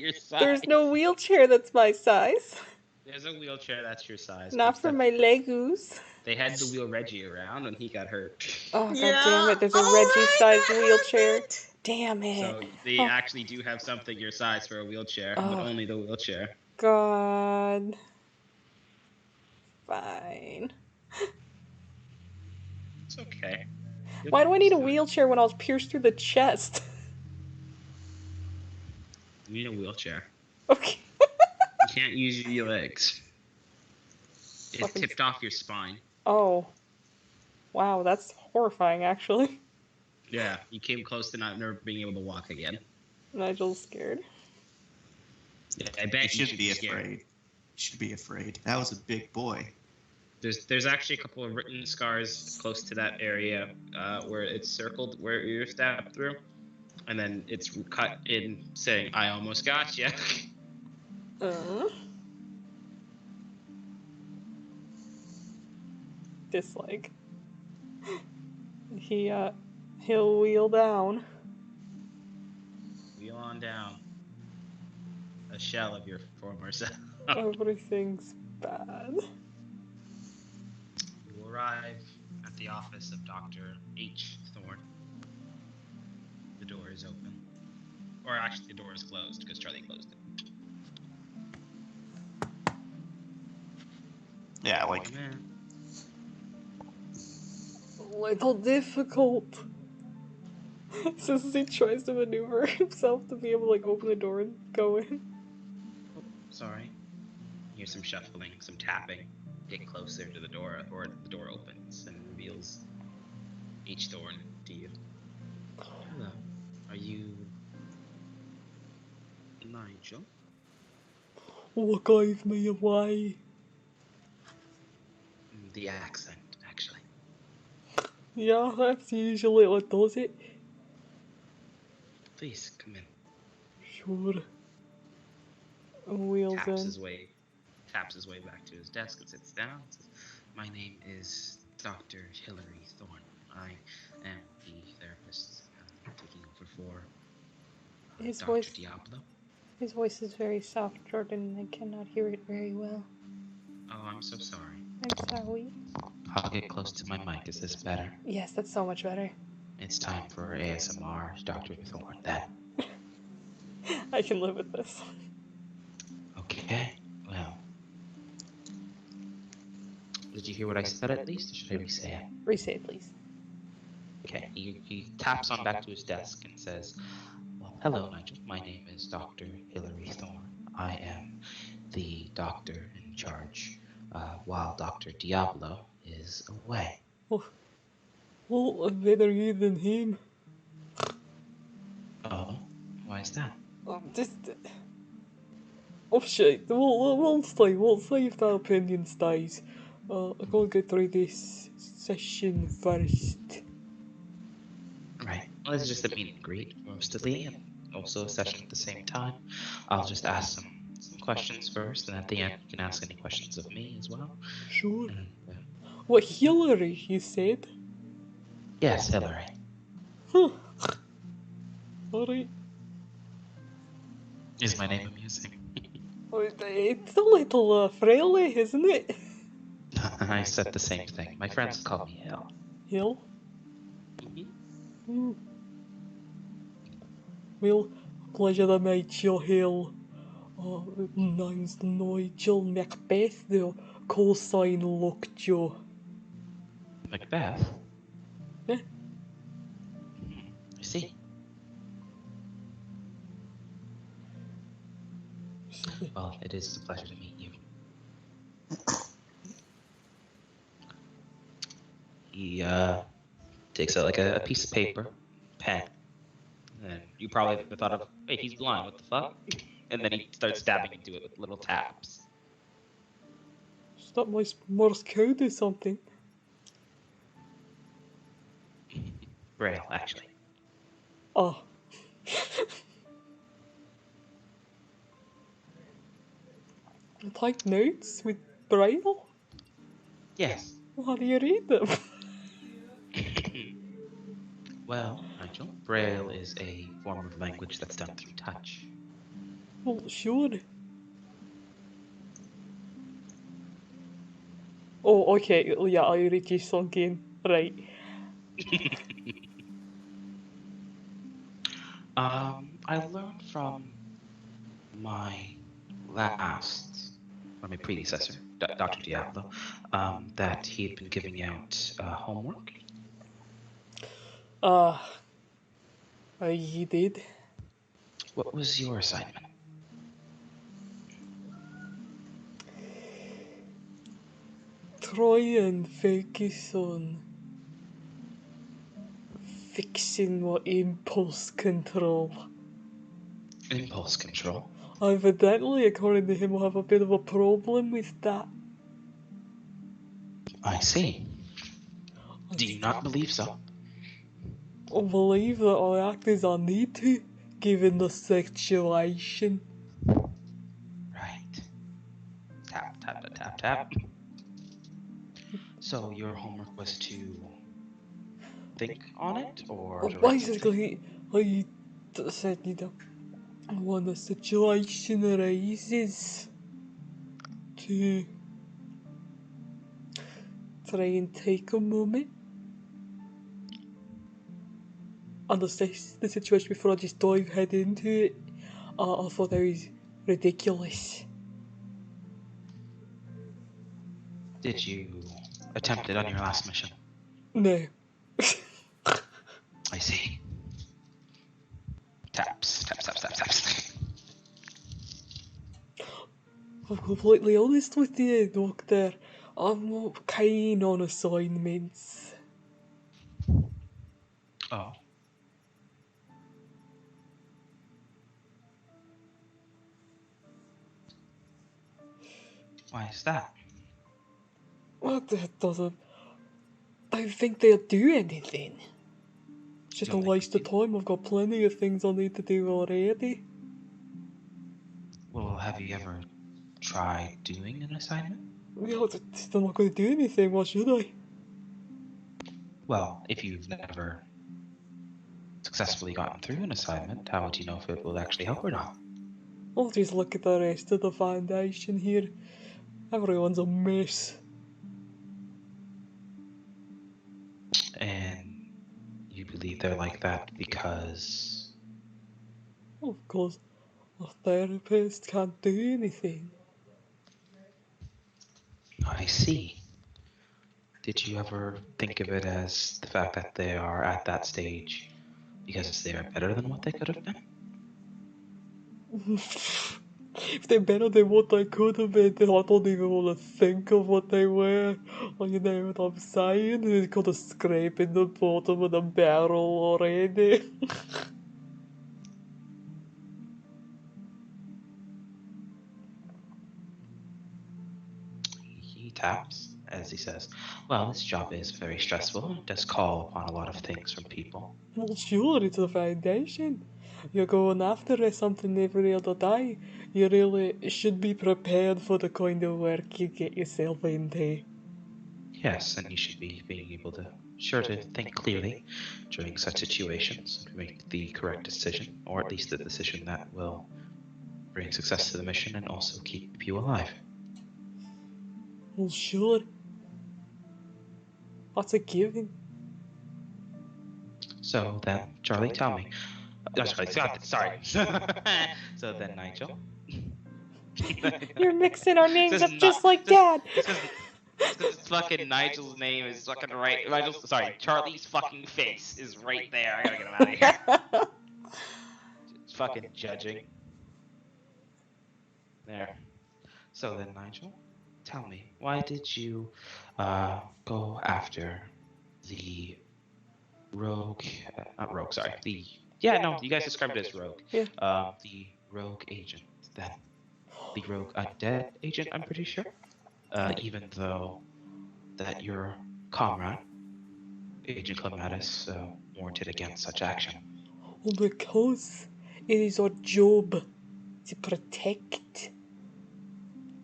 your size. There's no wheelchair that's my size. There's a wheelchair that's your size. Not for my Legos. They had to wheel Reggie around when he got hurt. Oh, god damn it. There's a Reggie-sized wheelchair. Damn it. So they actually do have something your size for a wheelchair, but only the wheelchair. God. Fine. It's okay. Why do I need a wheelchair when I was pierced through the chest? You need a wheelchair. Okay. You can't use your legs. It tipped off your spine. Oh. Wow, that's horrifying, actually. Yeah, you came close to never being able to walk again. Nigel's scared. Yeah, I bet you should be afraid. You should be afraid. That was a big boy. There's actually a couple of written scars close to that area where it's circled where you're stabbed through, and then it's cut in saying, "I almost got you." Dislike. He'll wheel down. Wheel on down. A shell of your former self. Everything's bad. You arrive at the office of Dr. H. Thorne. The door is open. Or actually, the door is closed because Charlie closed it. Yeah, like... A little difficult. Since he tries to maneuver himself to be able to like open the door and go in. Oh, sorry. Here's some shuffling, some tapping. Get closer to the door, or the door opens and reveals H. Thorne to you. Hello. Are you Nigel? What gave me away? The accent, actually. Yeah, that's usually what does it. Please, come in. Sure. Wheels taps in. Taps his way back to his desk and sits down. Says, "My name is Dr. Hilary Thorne. I am the therapist taking over for Dr. Diablo." His voice is very soft, Jordan. I cannot hear it very well. Oh, I'm so sorry. I'm sorry. I'll get close to my mic. Is this better? Yes, that's so much better. It's time for ASMR, Dr. Thorne, then. I can live with this. Okay, well. Did you hear what I said at least, or should I re-say it? Re-say it, please. Okay, he taps on back to his desk and says, "Well, hello, Nigel. My name is Dr. Hilary Thorne. I am the doctor in charge while Dr. Diablo is away." Well, I'm better you than him. Oh, why is that? Oh shit, we'll see if that opinion stays. I'm gonna go through this session first. Right. Well, this is just a meet and greet, mostly, and also a session at the same time. I'll just ask some questions first, and at the end, you can ask any questions of me as well. Sure. What, Hilary, you said? Yes, Hilary. Huh. Alright. Is my name amusing? It's a little friendly, isn't it? I said the same thing. My friends call me Hill. Hill? Mm-hmm. Well, pleasure to meet you, Hill. Name's Nigel Macbeth, the call sign Lockjaw. Macbeth? Yeah. I see. Well, it is a pleasure to meet you. He takes out like a piece of paper, pen, and you probably thought of, "Wait, he's blind, what the fuck?" And then he starts stabbing into it with little taps. Is that my Morse code or something? Braille, actually. Oh. Take notes with Braille? Yes. How do you read them? Well, Nigel, Braille is a form of language that's done through touch. Well, sure. Oh, okay, yeah, I already sunk in. Right. I learned from my last, or my predecessor, Dr. Diablo, that he had been giving out homework. He did. What was your assignment? Try and focus on fixing my impulse control. Impulse control. Evidently, according to him, I have a bit of a problem with that. I see. Do you not believe so? I believe that I act as I need to, given the situation. Right. Tap, tap, tap, tap, tap. So your homework was to think on it or to write something? Basically, I said, when the situation arises, to try and take a moment and assess the situation before I just dive head into it. I thought that was ridiculous. Did you attempt it on your last mission? No. I see. Taps, taps, taps, taps, taps. I'm completely honest with you, Doctor. I'm not keen on assignments. Oh. Why is that? Well, that doesn't. I don't think they'll do anything. It's just a Don't think waste of time. I've got plenty of things I need to do already. Well, have you ever tried doing an assignment? Yeah, I'm not going to do anything. Why should I? Well, if you've never successfully gotten through an assignment, how would you know if it will actually help or not? I'll just look at the rest of the foundation here. Everyone's a mess. And you believe they're like that because... Of course, a therapist can't do anything. I see. Did you ever think of it as the fact that they are at that stage because they are better than what they could have been? If they're better than what they could have been, then I don't even want to think of what they were. Oh, you know what I'm saying? They're kind of scraping the bottom of the barrel already. He taps as he says, well, this job is very stressful and does call upon a lot of things from people. Well, sure, it's the foundation. You're going after something every other day. You really should be prepared for the kind of work you get yourself into. Yes, and you should be being able to think clearly during such situations and make the correct decision, or at least the decision that will bring success to the mission and also keep you alive. Well, sure. That's a given. So then, Charlie, tell me. No, sorry. So then, Nigel. You're mixing our names This up is just not- like Dad. Because it's fucking Nigel's name is fucking right. Charlie's fucking face is right there. I gotta get him out of here. It's fucking judging. There. So then, Nigel, tell me, why did you go after the rogue? Not rogue, sorry. You guys described it as rogue. Yeah. The rogue agent, then. The rogue undead agent, I'm pretty sure. Even though that your comrade, Agent Clematis, warranted against such action. Well, because it is our job to protect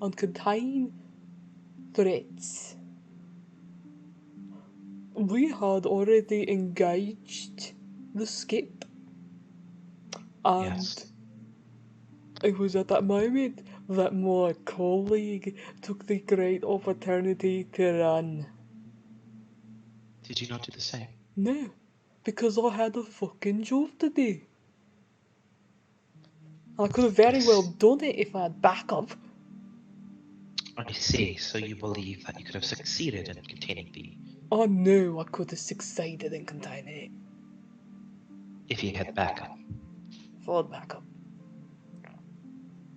and contain threats. We had already engaged the skip, and Yes. It was at that moment that my colleague took the great opportunity to run. Did you not do the same? No, because I had a fucking job to do. I could have very well done it if I had backup. I see. So you believe that you could have succeeded in containing the... I knew I could have succeeded in containing it. If you had backup. For backup.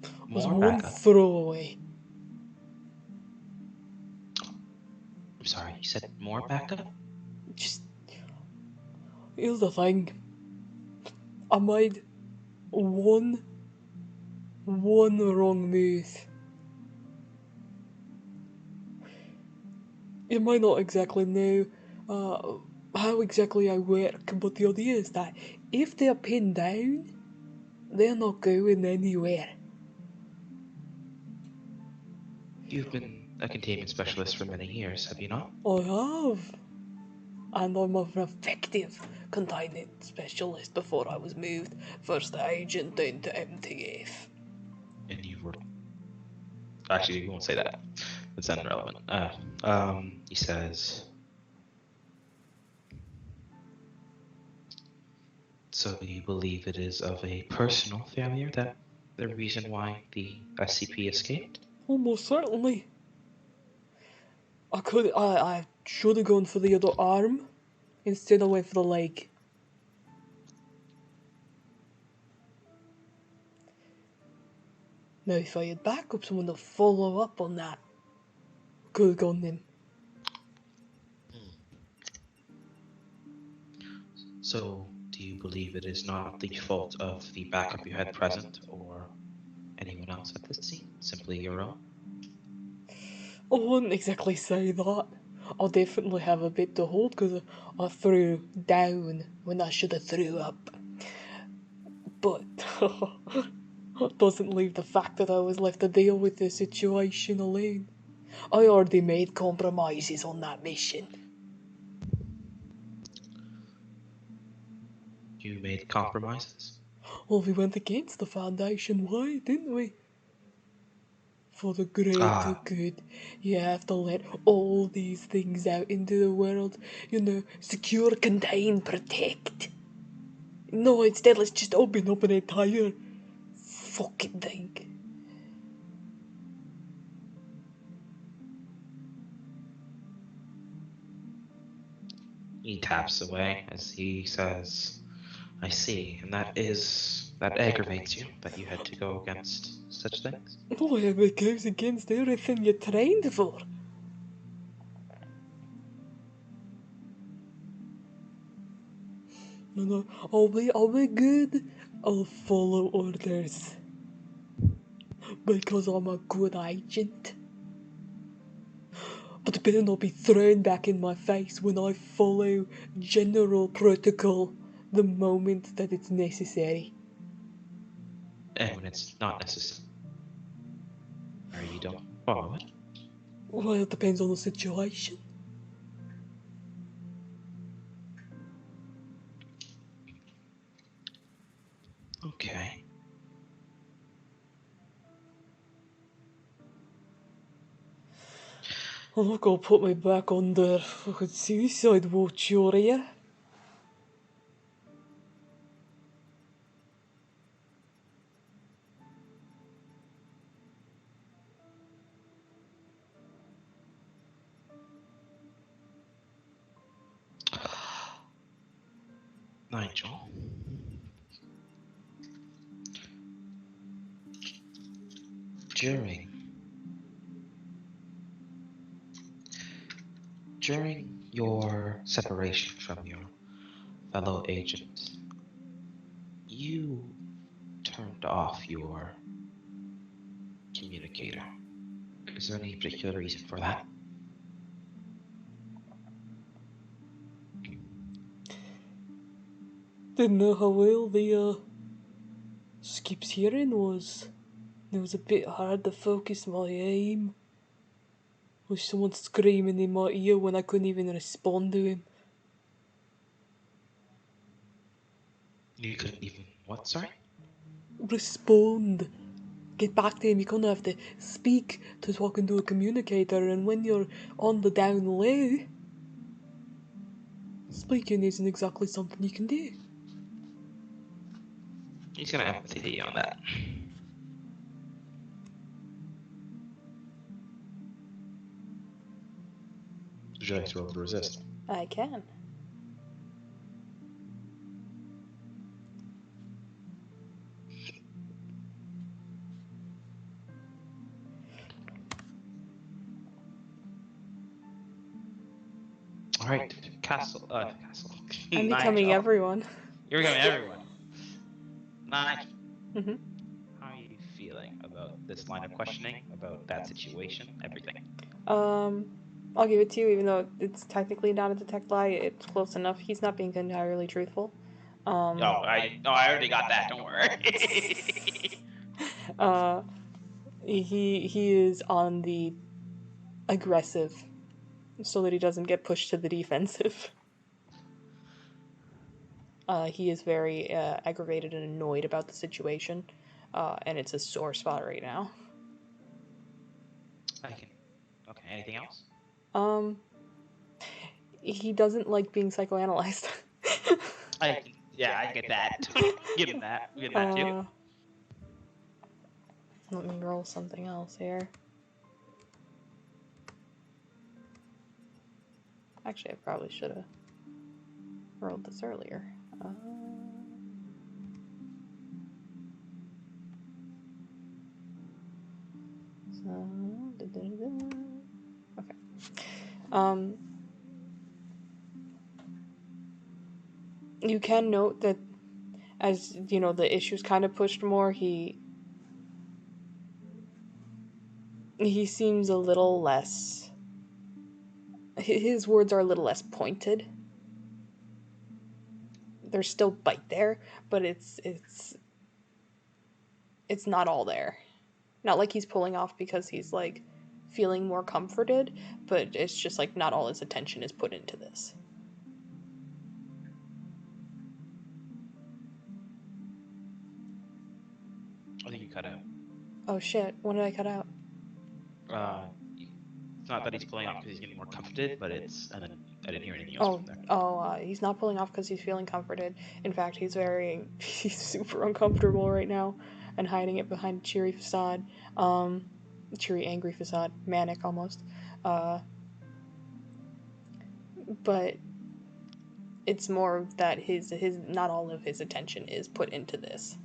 It was More one backup. throwaway. I'm sorry, you said more backup? Just, here's the thing. I made one wrong move. You might not exactly know how exactly I work, but the idea is that if they're pinned down, they're not going anywhere. You've been a containment specialist for many years, have you not? I have. And I'm an effective containment specialist before I was moved first agent into MTF. And you were... Actually, we won't say that. It's irrelevant. He says... So you believe it is of a personal failure that the reason why the SCP escaped? Almost certainly. I should have gone for the other arm. Instead I went for the leg. Now if I had backup someone to follow up on that, could have gone them. So, do you believe it is not the fault of the backup you had present or anyone else at the scene? Simply your own? I wouldn't exactly say that. I definitely have a bit to hold because I threw down when I should have threw up. But it doesn't leave the fact that I was left to deal with the situation alone. I already made compromises on that mission. You made compromises? Well, we went against the Foundation way, didn't we? For the greater good, you have to let all these things out into the world. You know, secure, contain, protect. No, instead let's just open up an entire fucking thing. He taps away as he says, I see, and that aggravates you, that you had to go against such things? Oh, it goes against everything you trained for. No, I'll be good. I'll follow orders. Because I'm a good agent. But it better not be thrown back in my face when I follow general protocol the moment that it's necessary. And when it's not necessary, you don't follow it? Well, it depends on the situation. Okay. I'm not gonna put me back under fucking suicide watch, you're here. Nigel. During your separation from your fellow agent, you turned off your communicator. Is there any particular reason for that? Didn't know how well the skip's hearing was. It was a bit hard to focus my aim. With someone screaming in my ear when I couldn't even respond to him. You couldn't even... What, sorry? Respond get back to him, you kind of have to speak to talk into a communicator, and when you're on the down low, speaking isn't exactly something you can do. He's gonna empathy to you on that. Would you like to roll to resist? I can. All right, castle. I'm becoming Nigel. everyone. You're becoming everyone. Nigel, Mm-hmm. how are you feeling about this line of questioning, about that situation, everything? I'll give it to you, even though it's technically not a detect lie. It's close enough. He's not being entirely truthful. I already got that. Don't worry. He is on the aggressive, so that he doesn't get pushed to the defensive. He is very aggravated and annoyed about the situation, and it's a sore spot right now. Okay. Anything else? He doesn't like being psychoanalyzed. I get that. Give him that. Give him that too. Let me roll something else here. Actually, I probably should have rolled this earlier. Okay. You can note that as, you know, the issues kind of pushed more, he seems a little less... His words are a little less pointed. There's still bite there, but it's not all there. Not like he's pulling off because he's, like, feeling more comforted, but it's just, like, not all his attention is put into this. I think you cut out. Oh shit, what did I cut out? It's not that he's pulling off because he's getting more comforted, but it's, and then I didn't hear anything else from there. He's not pulling off because he's feeling comforted. In fact, he's super uncomfortable right now and hiding it behind a cheery facade. Cheery, angry facade. Manic, almost. But it's more that his not all of his attention is put into this.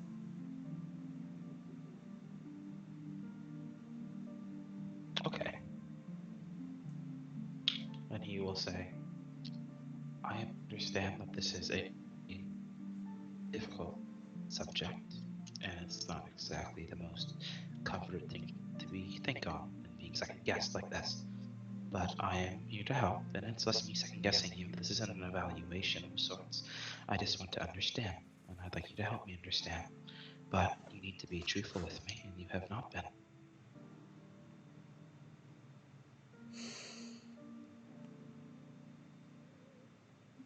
Okay. And he will say, I understand that this is a difficult subject, and it's not exactly the most comforting thing to think on and being second guessed like this. But I am here to help, and it's less me second guessing you. This isn't an evaluation of sorts. I just want to understand, and I'd like you to help me understand. But you need to be truthful with me, and you have not been.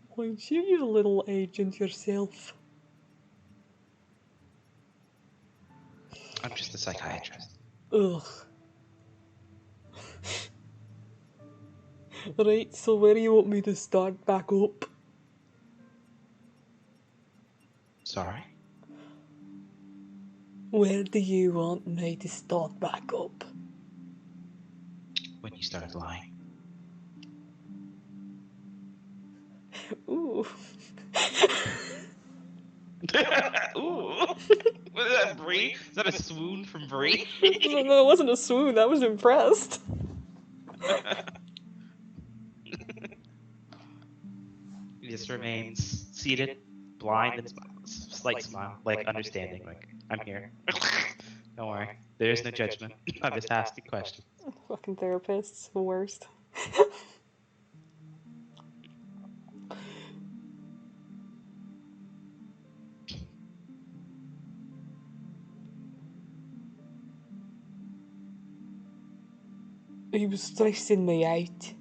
Why don't you a little agent yourself? I'm just a psychiatrist. Ugh. Right, so where do you want me to start back up? Sorry? Where do you want me to start back up? When you started lying. Ooh. Ooh. Was that Bree? Is that a swoon from Bree? No, it wasn't a swoon, I was impressed. He just remains seated, blind, and slight smile, like understanding, like, I'm here. Don't worry, there is no judgment. I'm just asking questions. Fucking therapists, the worst. He was stressing me out.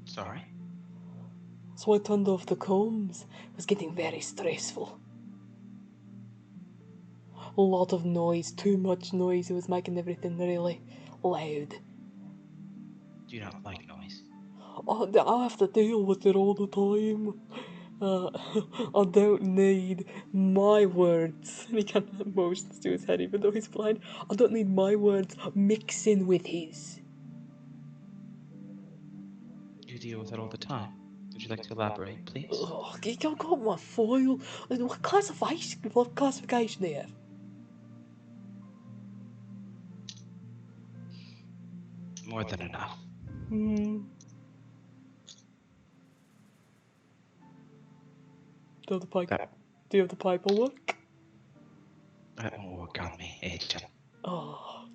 Sorry? So I turned off the comms. It was getting very stressful. A lot of noise, too much noise. It was making everything really loud. Do you not like noise? I have to deal with it all the time. I don't need my words. And he kind of motions to his head even though he's blind. I don't need my words mixing with his. You deal with it all the time. Would you like to elaborate, please? Ugh, I got my foil. What classification do you have? More than enough. Do you have the paperwork? That won't work on me, Agent. Oh,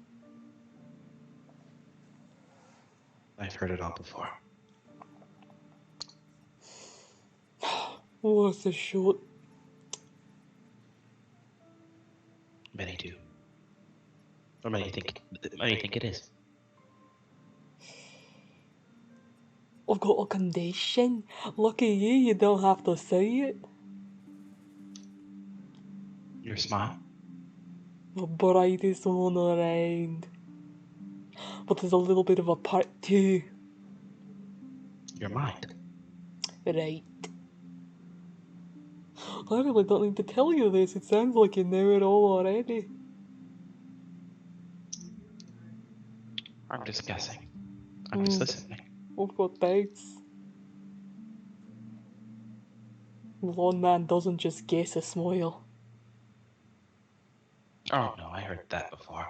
I've heard it all before. worth a shot. Many do. Or many think it is. I've got a condition. Lucky you don't have to say it. Your smile? The brightest one around. But there's a little bit of a part two. Your mind? Right. I really don't need to tell you this. It sounds like you know it all already. I'm just guessing. I'm just listening. I've got doubts. Lawn man doesn't just guess a smile. Oh no, I heard that before.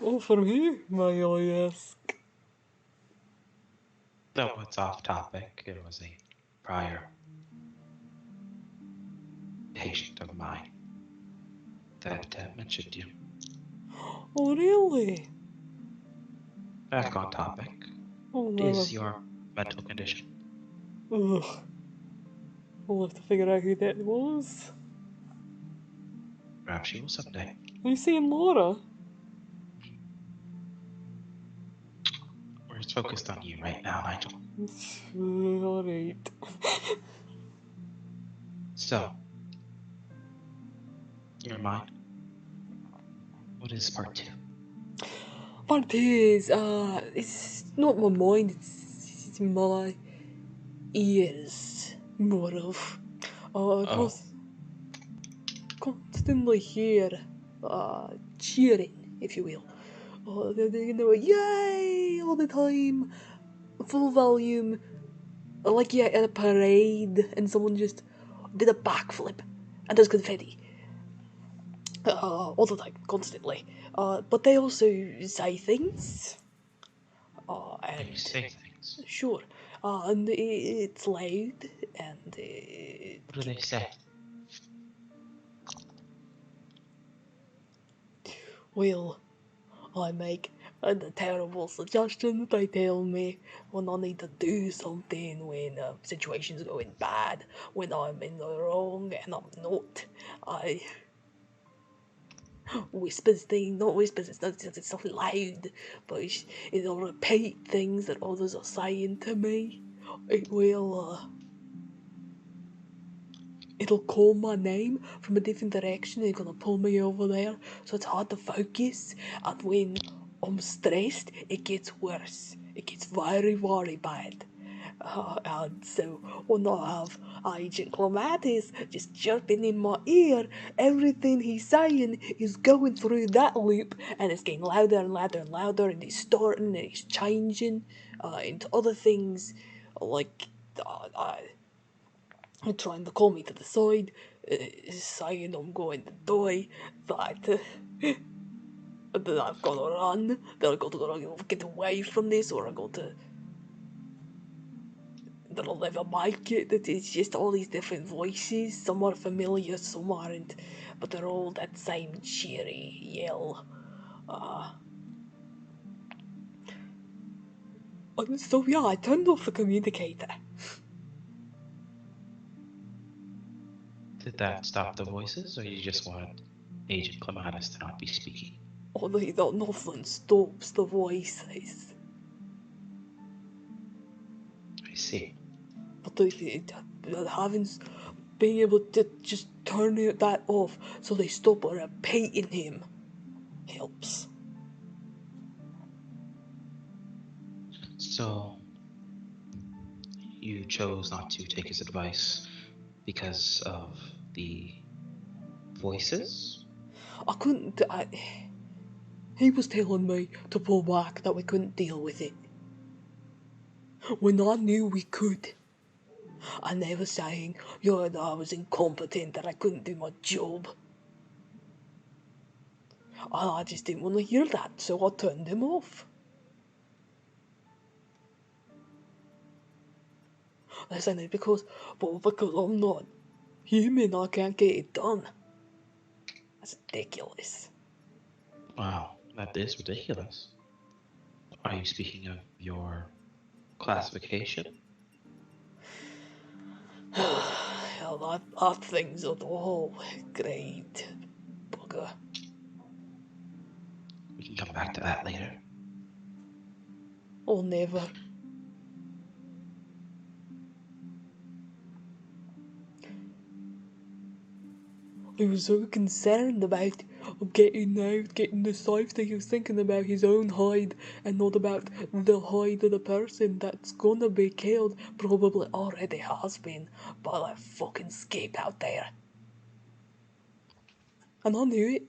Oh, from who, may I ask? Though it's off topic, it was a prior patient of mine that mentioned you. Oh, really? Back on topic. Oh, What no. is your mental condition? Ugh. We'll have to figure out who that was. Perhaps you will someday. Are you seeing Laura? We're focused on you right now, Nigel. Alright. So, your mind. What is part two? Part two is, it's not my mind, it's my ears, more of. Oh. Constantly hear, cheering, if you will. They know, yay, all the time, full volume, like you're at a parade and someone just did a backflip and does confetti. All the time, constantly. But they also say things. And You say things. sure. And it's loud and. What do they say? Well, I make a terrible suggestion. They tell me when I need to do something, when situation's going bad, when I'm in the wrong and I'm not. I whispers things, not whispers, it's not loud, but it'll repeat things that others are saying to me. It will, it'll call my name from a different direction and it's gonna pull me over there, so it's hard to focus. And when I'm stressed, it gets worse. It gets very, very bad. And so when I have Agent Clematis just chirping in my ear, everything he's saying is going through that loop and it's getting louder and louder and louder and distorting and it's changing into other things like trying to call me to the side, saying I'm going to die, that I've got to run, that I've got to get away from this, or I've got to, that I'll never make it. That it's just all these different voices. Some are familiar, some aren't, but they're all that same cheery yell. So yeah, I turned off the communicator. Did that stop the voices, or you just wanted Agent Clematis to not be speaking? Oh, nothing stops the voices. I see. But being able to just turn that off so they stop repeating him helps. So you chose not to take his advice because of the voices? I couldn't. He was telling me to pull back, that we couldn't deal with it. When I knew we could. I never saying, that I was incompetent, that I couldn't do my job. I just didn't want to hear that, so I turned him off. Listen, it's because I'm not human, I can't get it done. That's ridiculous. Wow, that is ridiculous. Are you speaking of your classification? Hell, that thing's at all great. Bugger. We can come back to that later. Or never. He was so concerned about getting the safe that he was thinking about his own hide and not about the hide of the person that's gonna be killed, probably already has been, by that fucking skip out there. And I knew it.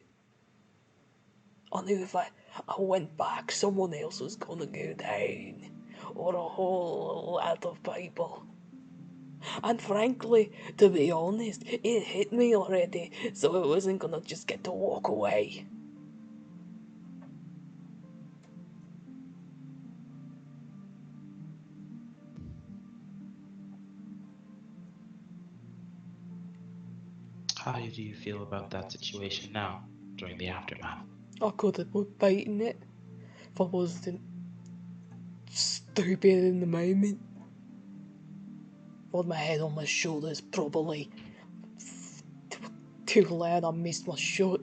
I knew if I went back, someone else was gonna go down. Or a whole lot of people. And frankly, to be honest, it hit me already, so I wasn't gonna just get to walk away. How do you feel about that situation now, during the aftermath? I could have been fighting it if I wasn't stupid in the moment. With my head on my shoulders, probably. Too loud, I missed my shot.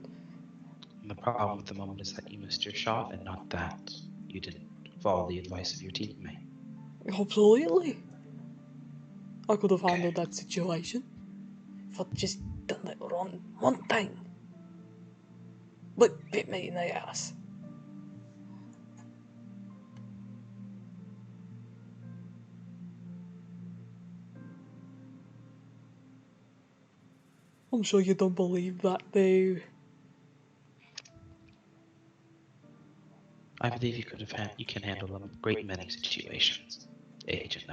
And the problem with the moment is that you missed your shot and not that you didn't follow the advice of your teammate. Absolutely. I could have handled that situation if I'd just done it wrong one time. But bit me in the ass. I'm sure you don't believe that, though. I believe you can handle a great many situations, Agent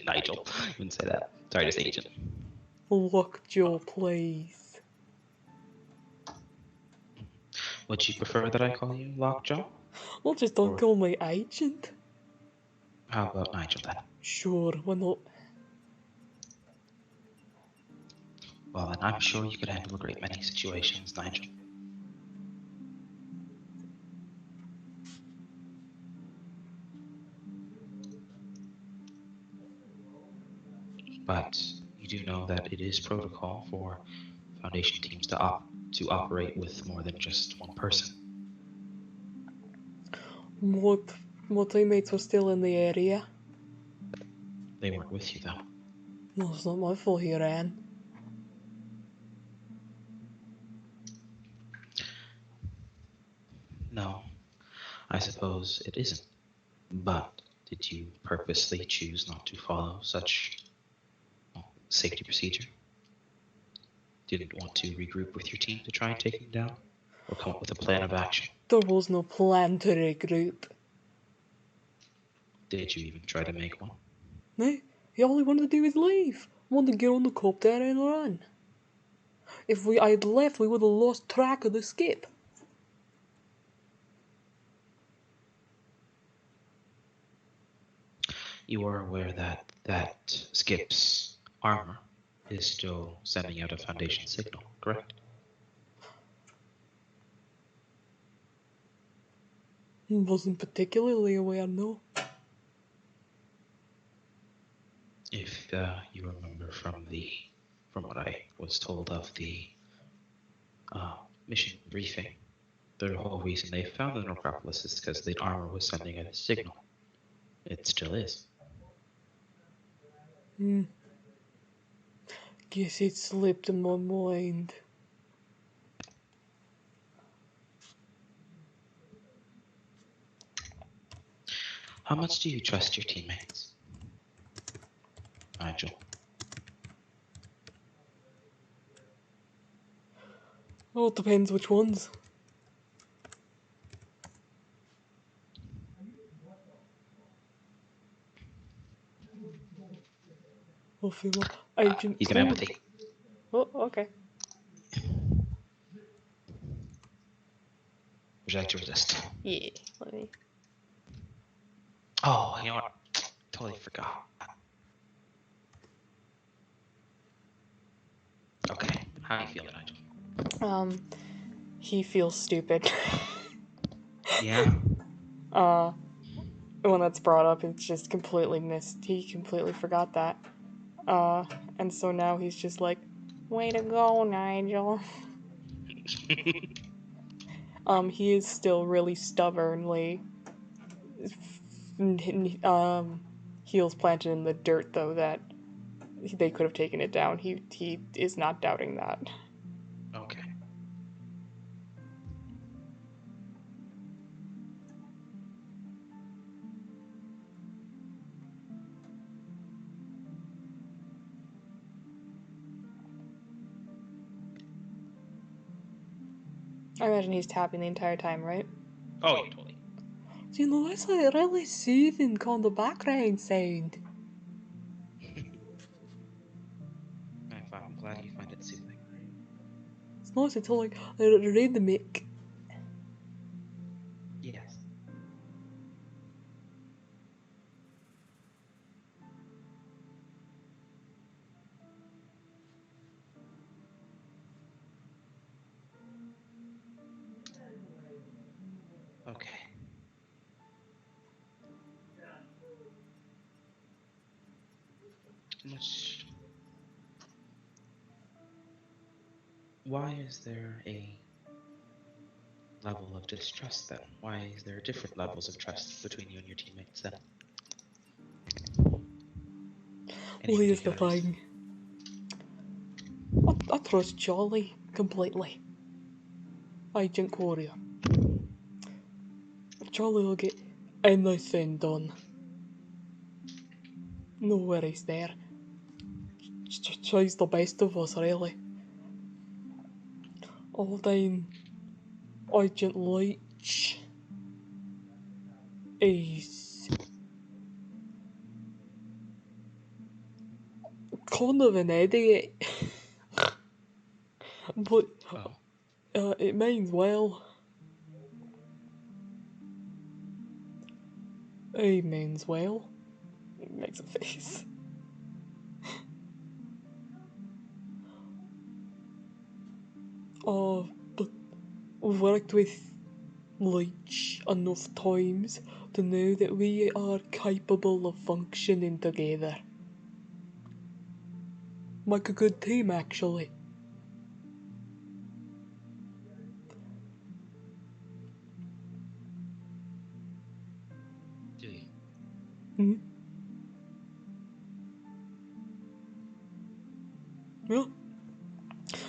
Nigel. I wouldn't say that. Sorry, just Agent. Lockjaw, please. Would you prefer that I call you Lockjaw? Well, just don't call me Agent. How about Nigel then? Sure, why not? Well, then I'm sure you could handle a great many situations, Nigel. But you do know that it is protocol for Foundation teams to operate with more than just one person. My teammates were still in the area. They weren't with you, though. No, it's not my fault he ran. No, I suppose it isn't. But did you purposely choose not to follow such safety procedure? Didn't want to regroup with your team to try and take him down? Or come up with a plan of action? There was no plan to regroup. Did you even try to make one? No, all he wanted to do was leave. Wanted to get on the copter and run. If I had left, we would have lost track of the skip. You are aware that Skip's armor is still sending out a Foundation signal, correct? Wasn't particularly aware, no. If you remember from what I was told of the mission briefing, the whole reason they found the necropolis is because the armor was sending out a signal. It still is. Guess it slipped in my mind. How much do you trust your teammates, Nigel? Well, it depends which ones. I'll feel like Agent He's gonna have a Thorne. take. Oh, okay. Would you like to resist? Yeah, let me. Oh, you know what? Totally forgot. Okay, how are you feeling, Nigel? He feels stupid. Yeah. When that's brought up, it's just completely missed. He completely forgot that. And so now he's just like, way to go, Nigel. He is still really stubbornly, heels planted in the dirt, though, that they could have taken it down. He is not doubting that. Okay. I imagine he's tapping the entire time, right? Oh, yeah, totally. So, you know, that's like a really soothing kind of background sound. I'm glad you find it soothing. It's nice, it's all like rhythmic. Yes. Okay. Which, why is there a level of distrust then? Why is there different levels of trust between you and your teammates then? Any Well, here's the particular reason? thing. I trust Charlie completely. Agent Courier. Charlie will get anything done. No worries there. She's the best of us, really. All time, Agent Leach is kind of an idiot, but Oh. it means well. He means well. He makes a face. But we've worked with Leach enough times to know that we are capable of functioning together. Like a good team, actually. Do you? Hmm? Yeah.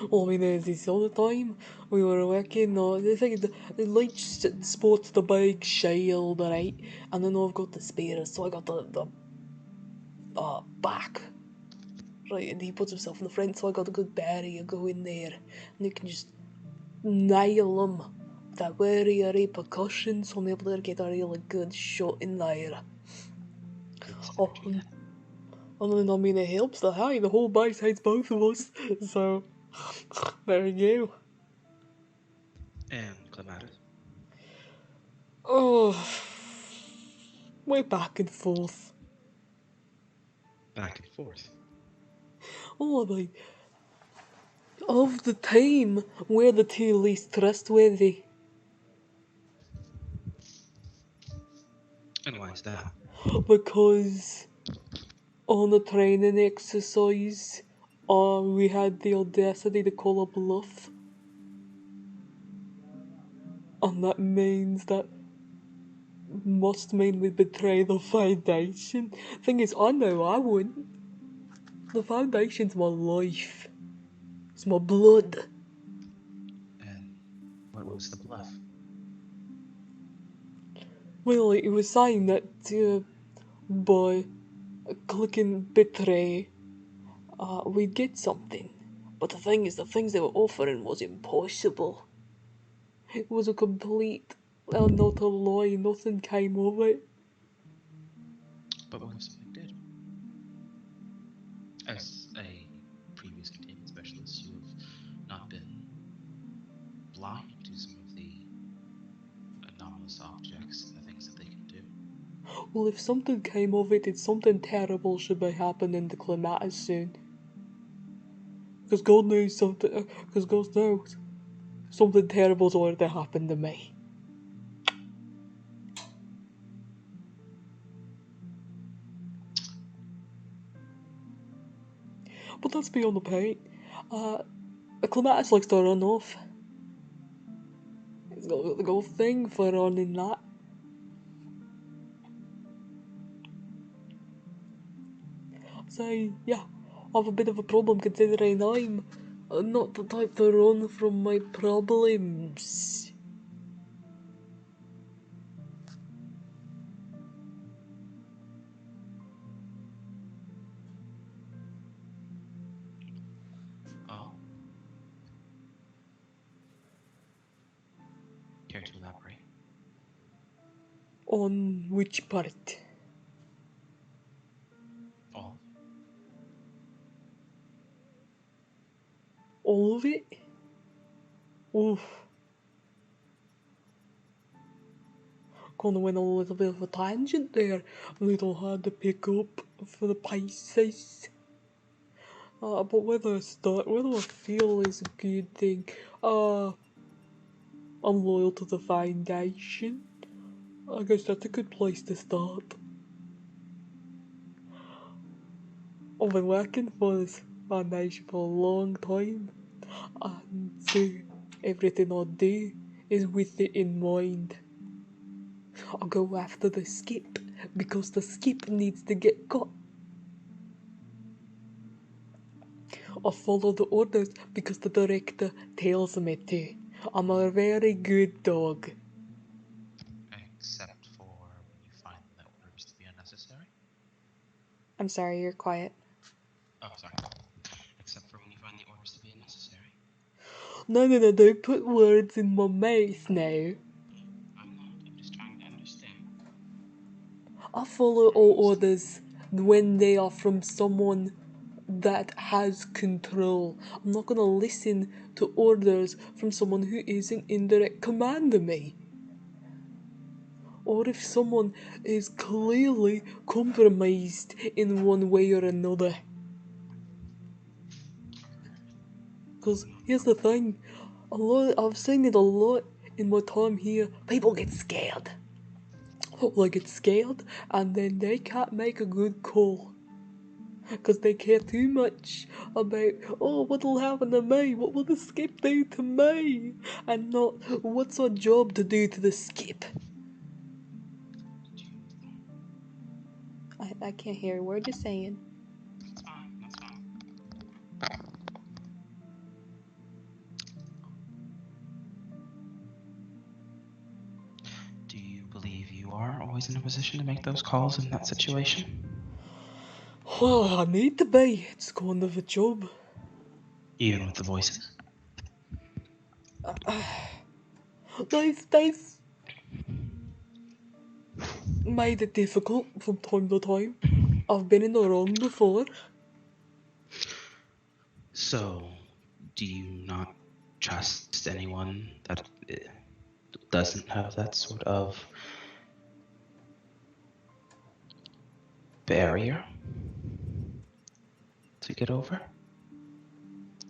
Well, I mean, there's this other time we were working. The thing is, the Leach sports the big shield, right? And then I've got the spear, so I got the back, right? And he puts himself in the front, so I got a good barrier. Go in there, and you can just nail him without worry or repercussions. So I'm able to get a really good shot in there. Good Oh, synergy then. and then I mean, it helps that hey, the whole base hates both of us. So there you go. And Clematis? Oh, we're back and forth. Back and forth. Oh, I mean, of the team, we're the two least trustworthy. And why is that? Because on a training exercise, we had the audacity to call a bluff. And that means that must mean we betray the Foundation. Thing is, I know I wouldn't. The Foundation's my life. It's my blood. And what was the bluff? Well, it was saying that by clicking betray, we'd get something. But the thing is, the things they were offering was impossible. It was a complete and utter lie. Nothing came of it. But what if something did? As a previous containment specialist, you have not been blind to some of the anomalous objects and the things that they can do. Well, if something came of it, it's something terrible should be happening to Clematis soon. Because God knows something. Because God knows something terrible's already happened to me. But that's beyond the point. Clematis likes to run off. He's got a thing for running that. So, yeah, I have a bit of a problem considering I'm not the type to run from my problems. Oh? Care to elaborate? On which part? All. All of it? Oof. Kinda went on a little bit of a tangent there. A little hard to pick up for the Pisces. But whether I feel is a good thing. I'm loyal to the Foundation. I guess that's a good place to start. I've been working for this Foundation for a long time, and everything I do is with it in mind. I go after the skip because the skip needs to get caught. I follow the orders because the director tells me to. I'm a very good dog. Except for when you find the orders to be unnecessary? I'm sorry, you're quiet. Oh, sorry. Except for when you find the orders to be unnecessary. No, don't put words in my mouth now. I'm not. I'm just trying to understand. I follow all orders when they are from someone that has control. I'm not gonna listen to orders from someone who isn't in direct command of me. Or if someone is clearly compromised in one way or another. Because here's the thing, I've seen it a lot in my time here. People get scared. They get scared and then they can't make a good call. Because they care too much about, oh, what'll happen to me? What will the skip do to me? And not, what's our job to do to the skip? I can't hear a word you're saying. That's fine. That's fine. Do you believe you are always in a position to make those calls in that situation? Well, I need to be. It's kind of a job. Even with the voices? They've made it difficult from time to time. I've been in the wrong before. So, do you not trust anyone that doesn't have that sort of barrier to get over?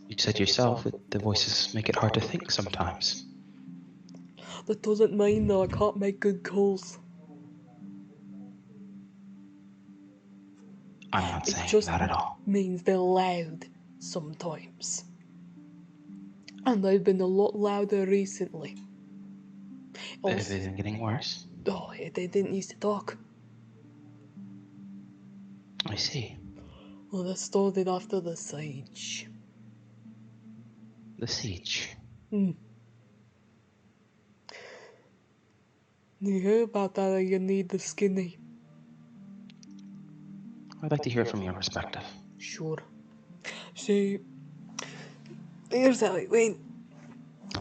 You said yourself that the voices make it hard to think sometimes. That doesn't mean that I can't make good calls. I'm not It saying just that at all. means they're loud sometimes. And they've been a lot louder recently. Have they been getting worse? Oh, yeah, they didn't used to talk. I see. Well, that started after the siege. The siege. You hear about that, or you need the skinny? I'd like to hear from your perspective. Sure. So, here's how it went.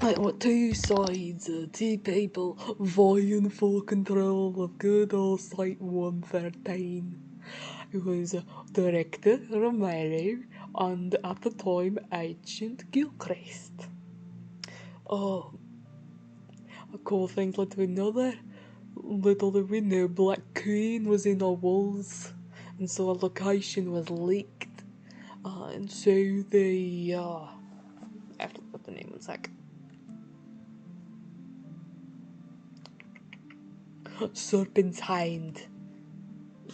There were two sides, two people vying for control of good old Site 113. It was Director Romero and, at the time, Agent Gilchrist. Oh, a cool thing led to another. Little did we know, Black Queen was in our walls, and so our location was leaked. And so they, I have to put the name in a sec. Serpent's Hind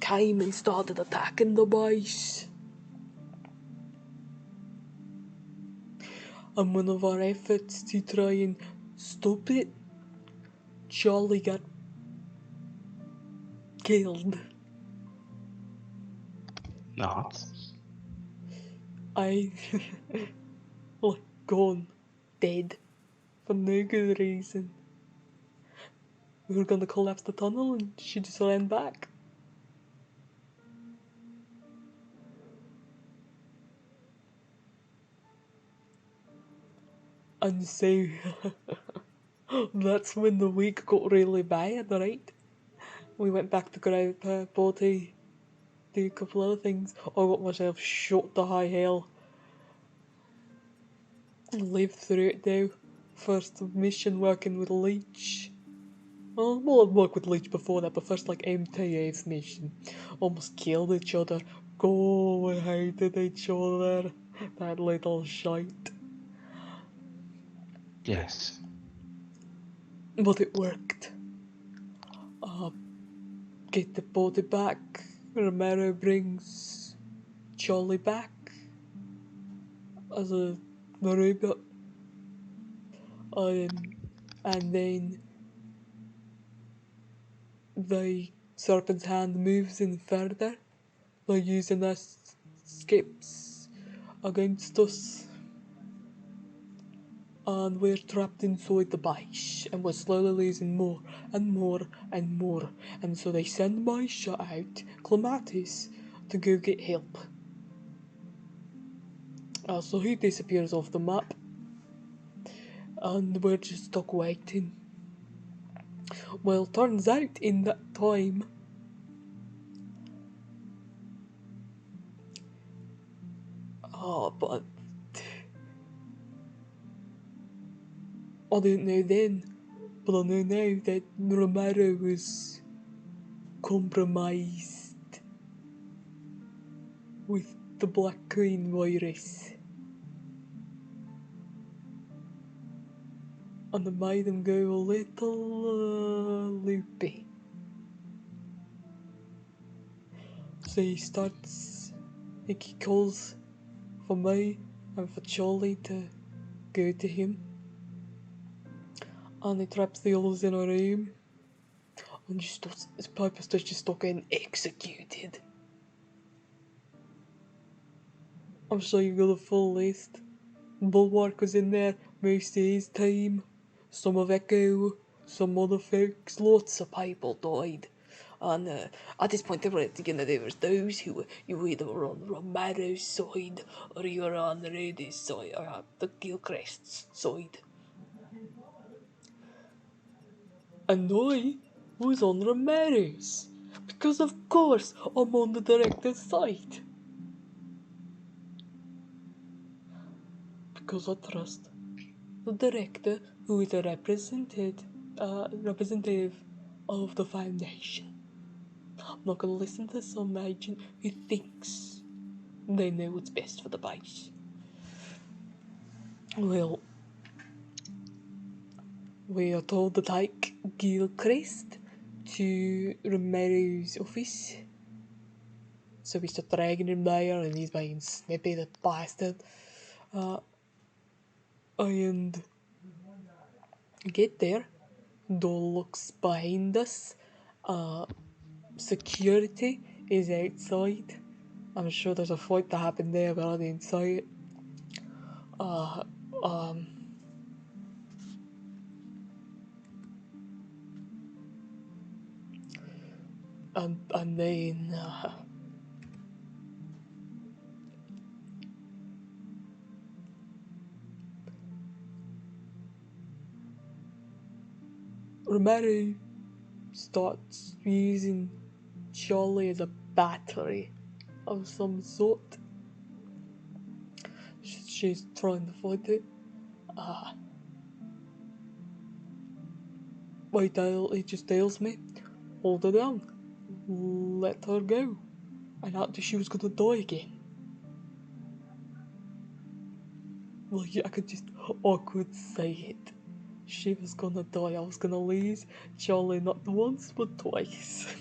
came and started attacking the base. And one of our efforts to try and stop it, Charlie got killed. Not. I like gone, dead, for no good reason. We were gonna collapse the tunnel and she just ran back. And so that's when the week got really bad, right? We went back to grab body, do a couple other things. I got myself shot to high hell. Lived through it though. First mission working with Leech. Well, I've worked with Leech before that, but first like MTA's mission. Almost killed each other. Go, we hated each other. That little shite. Yes. But it worked. Get the body back. Romero brings Charlie back as a robot. And then the Serpent's Hand moves in further. They're using us skips against us. And we're trapped inside the base, and we're slowly losing more and more and more. And so they send my shot out, Clematis, to go get help. So he disappears off the map, and we're just stuck waiting. Well, turns out in that time, but I didn't know then, but I know now that Romero was compromised with the Black Queen virus. And it made him go a little loopy. So he calls for me and for Charlie to go to him. And he traps the others in a room. And his purpose is just start getting executed. I'm sure you got a full list. Bulwark was in there most of his time. Some of Echo, some other folks, lots of people died. And at this point, there was those who you either were on Romero's side or you were on the Reddy's side or the Gilchrist's side. And I was on Romero's because, of course, I'm on the director's side. Because I trust the director, who is a representative of the Foundation. I'm not going to listen to some agent who thinks they know what's best for the base. Well, we are told to take Gilchrist to Romero's office. So we start dragging him there, and he's being snippy, the bastard. And get there. Door looks behind us. Security is outside. I'm sure there's a fight that happened there, but I didn't see it. Uh, um... And then, Romero starts using Charlie as a battery of some sort. She's trying to fight it. He just tells me, hold her down, let her go. And after she was gonna die again. Like, I could say it. She was gonna die, I was gonna lose Charlie not once, but twice.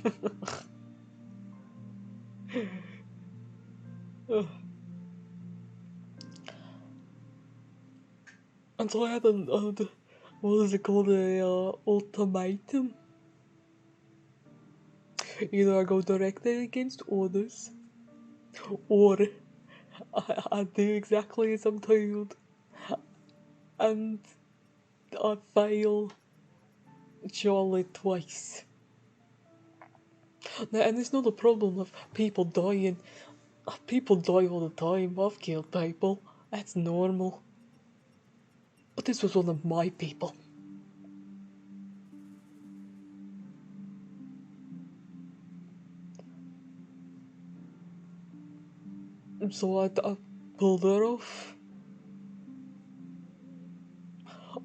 And so I had what is it called, ultimatum. Either I go directly against orders, or I do exactly as I'm told, and I fail Charlie twice. Now, and it's not a problem of people dying. People die all the time. I've killed people. That's normal. But this was one of my people. So I pulled her off.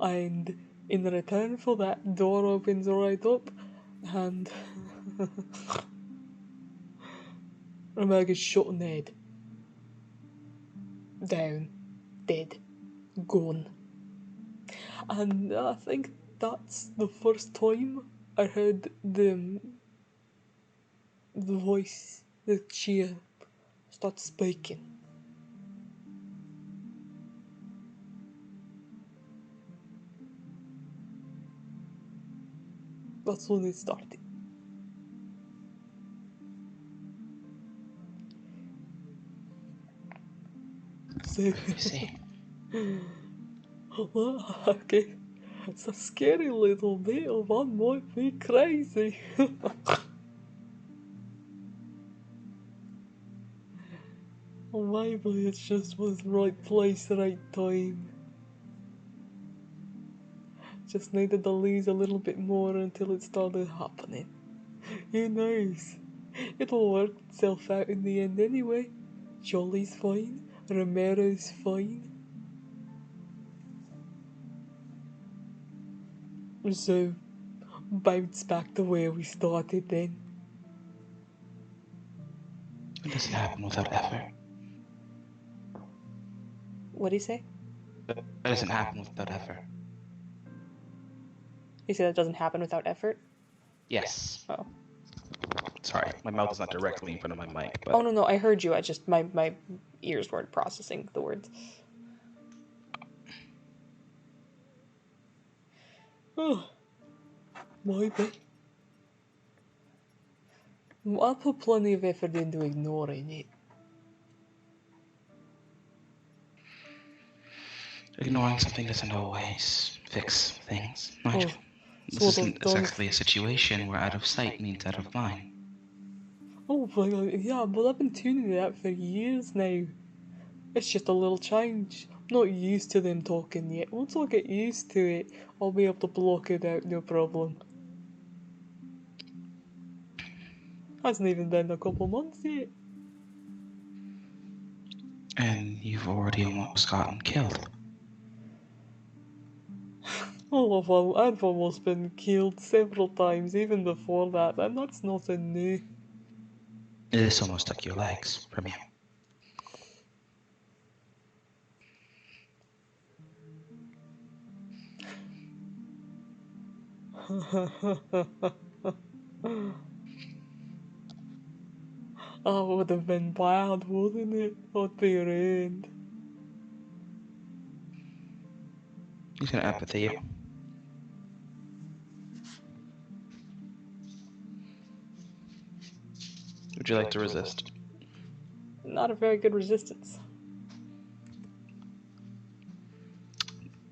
And in return for that, door opens right up. And Romero gets shot in the head. Down. Dead. Gone. And I think that's the first time I heard the voice, the cheer, start speaking. That's when it started. So, You see. okay, it's a scary little bit of I might be crazy. Or maybe it just was right place, right time. Just needed to lose a little bit more until it started happening. Who knows? It'll work itself out in the end anyway. Jolly's fine, Romero's fine. So, bounce back to where we started then. It doesn't happen without effort. What'd he say? It doesn't happen without effort. He said it doesn't happen without effort? Yes. Oh. Sorry, my mouth is not directly in front of my mic, but... Oh, no, I heard you. I just, my ears weren't processing the words. Oh, maybe. I put plenty of effort into ignoring it. Ignoring something doesn't always fix things, Nigel. This sort of isn't does. exactly a situation where out of sight means out of mind. Oh, yeah, but I've been tuning it out for years now. It's just a little change. I'm not used to them talking yet. Once I get used to it, I'll be able to block it out, no problem. Hasn't even been a couple months yet. And you've already almost gotten killed. Oh, I've almost been killed several times, even before that, and that's nothing new. This almost took your legs from you. Oh, would have been bad, wouldn't it? At the end. He's gonna empathy you. Would you like to resist? not a very good resistance.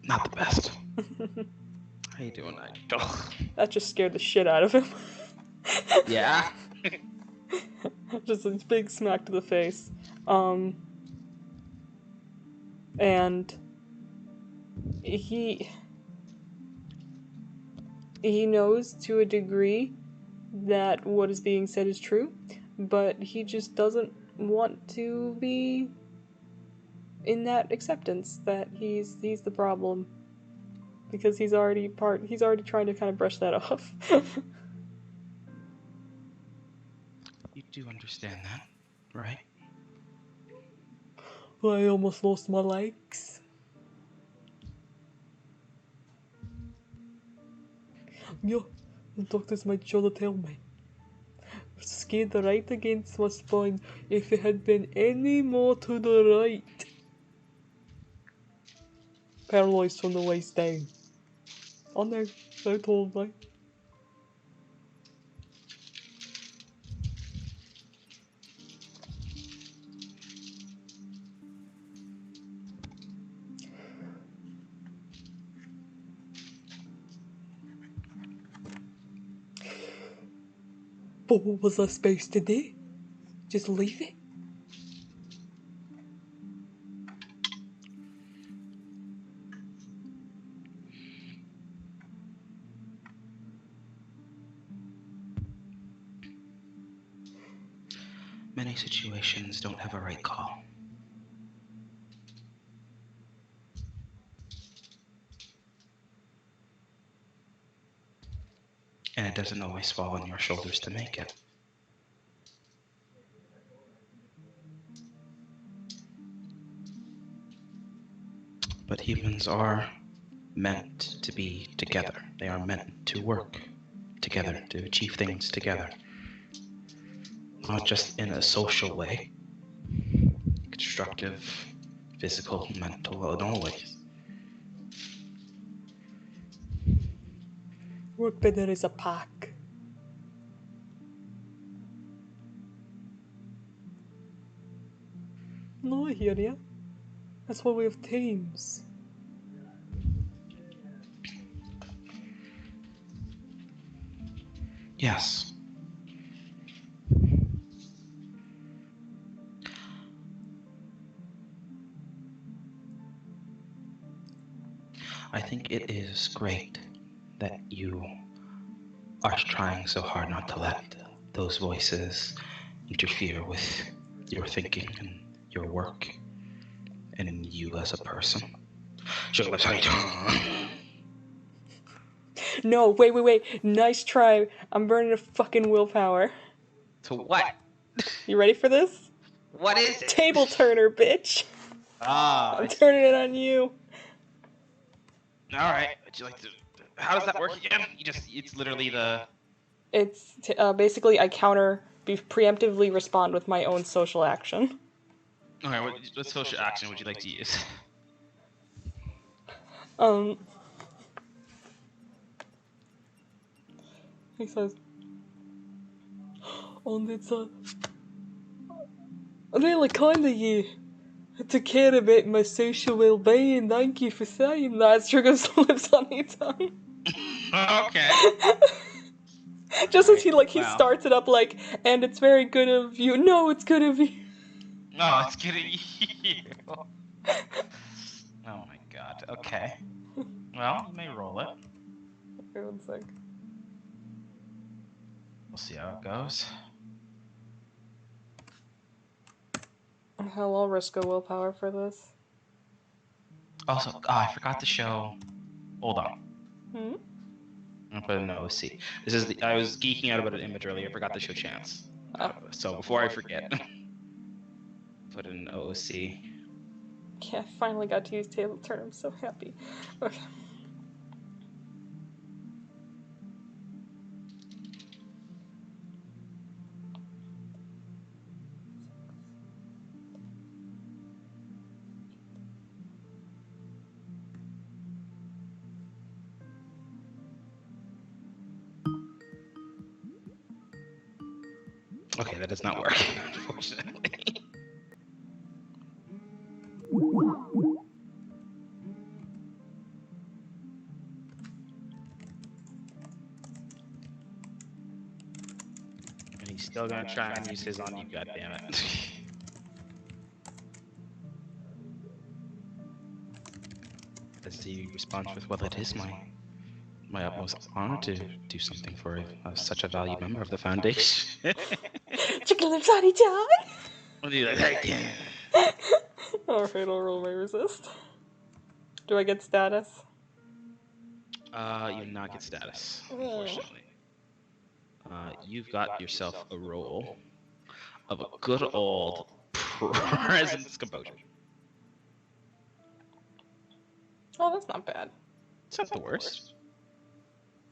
Not the best. How you doing, Nigel? That just scared the shit out of him. Yeah? Just a big smack to the face. And he knows to a degree that what is being said is true, but he just doesn't want to be in that acceptance that he's the problem, because he's already trying to kind of brush that off. You do understand that, right? I almost lost my legs. Yeah, the doctors made sure to tell me. Scared right against my spine if it had been any more to the right. Paralysed from the waist down. I know, they told me. But what was I supposed to do? Just leave it? Many situations don't have a right call. And it doesn't always fall on your shoulders to make it. But humans are meant to be together. They are meant to work together, to achieve things together. Not just in a social way, constructive, physical, mental, and always. Work better as a pack. No, I hear ya. That's why we have teams. Yes. I think it is great that you are trying so hard not to let those voices interfere with your thinking and your work and in you as a person. Sugar lips, how you doing? No, wait. Nice try. I'm burning a fucking willpower. To what? You ready for this? What is it? Table turner, bitch. Ah, I'm turning it on you. all right. Would you like to? How does that work again? It's literally the. It's basically I preemptively respond with my own social action. Okay, what social action would you like to use? He says, and it's really kind of you to care about my social well-being. Thank you for saying that. Sugar's lips on his tongue. Okay. Just as he Wow. starts it up like, and it's very good of you. No, it's good of you. No, it's kidding you. Oh my god. Okay. Well, you may roll it. Okay, 1 sec. We'll see how it goes. Hell, I'll risk a willpower for this. Also, I forgot to show. Hold on. Hmm? I'm gonna put in an OC. This is I was geeking out about an image earlier. I forgot to show Chance. So before I forget, put in an OC. Yeah, I finally got to use table turn. I'm so happy. Okay. Okay, that does not work, unfortunately. And he's still gonna try and use his on you, goddammit. As he responds with, well, it is my utmost honor to do something for such a valued member of the Foundation. Chicken lips on each eye! What do you like? Alright, I'll roll my resist. Do I get status? You do not get status, unfortunately. You've got yourself a roll of a good old presence composure. Oh, that's not bad. It's not the worst.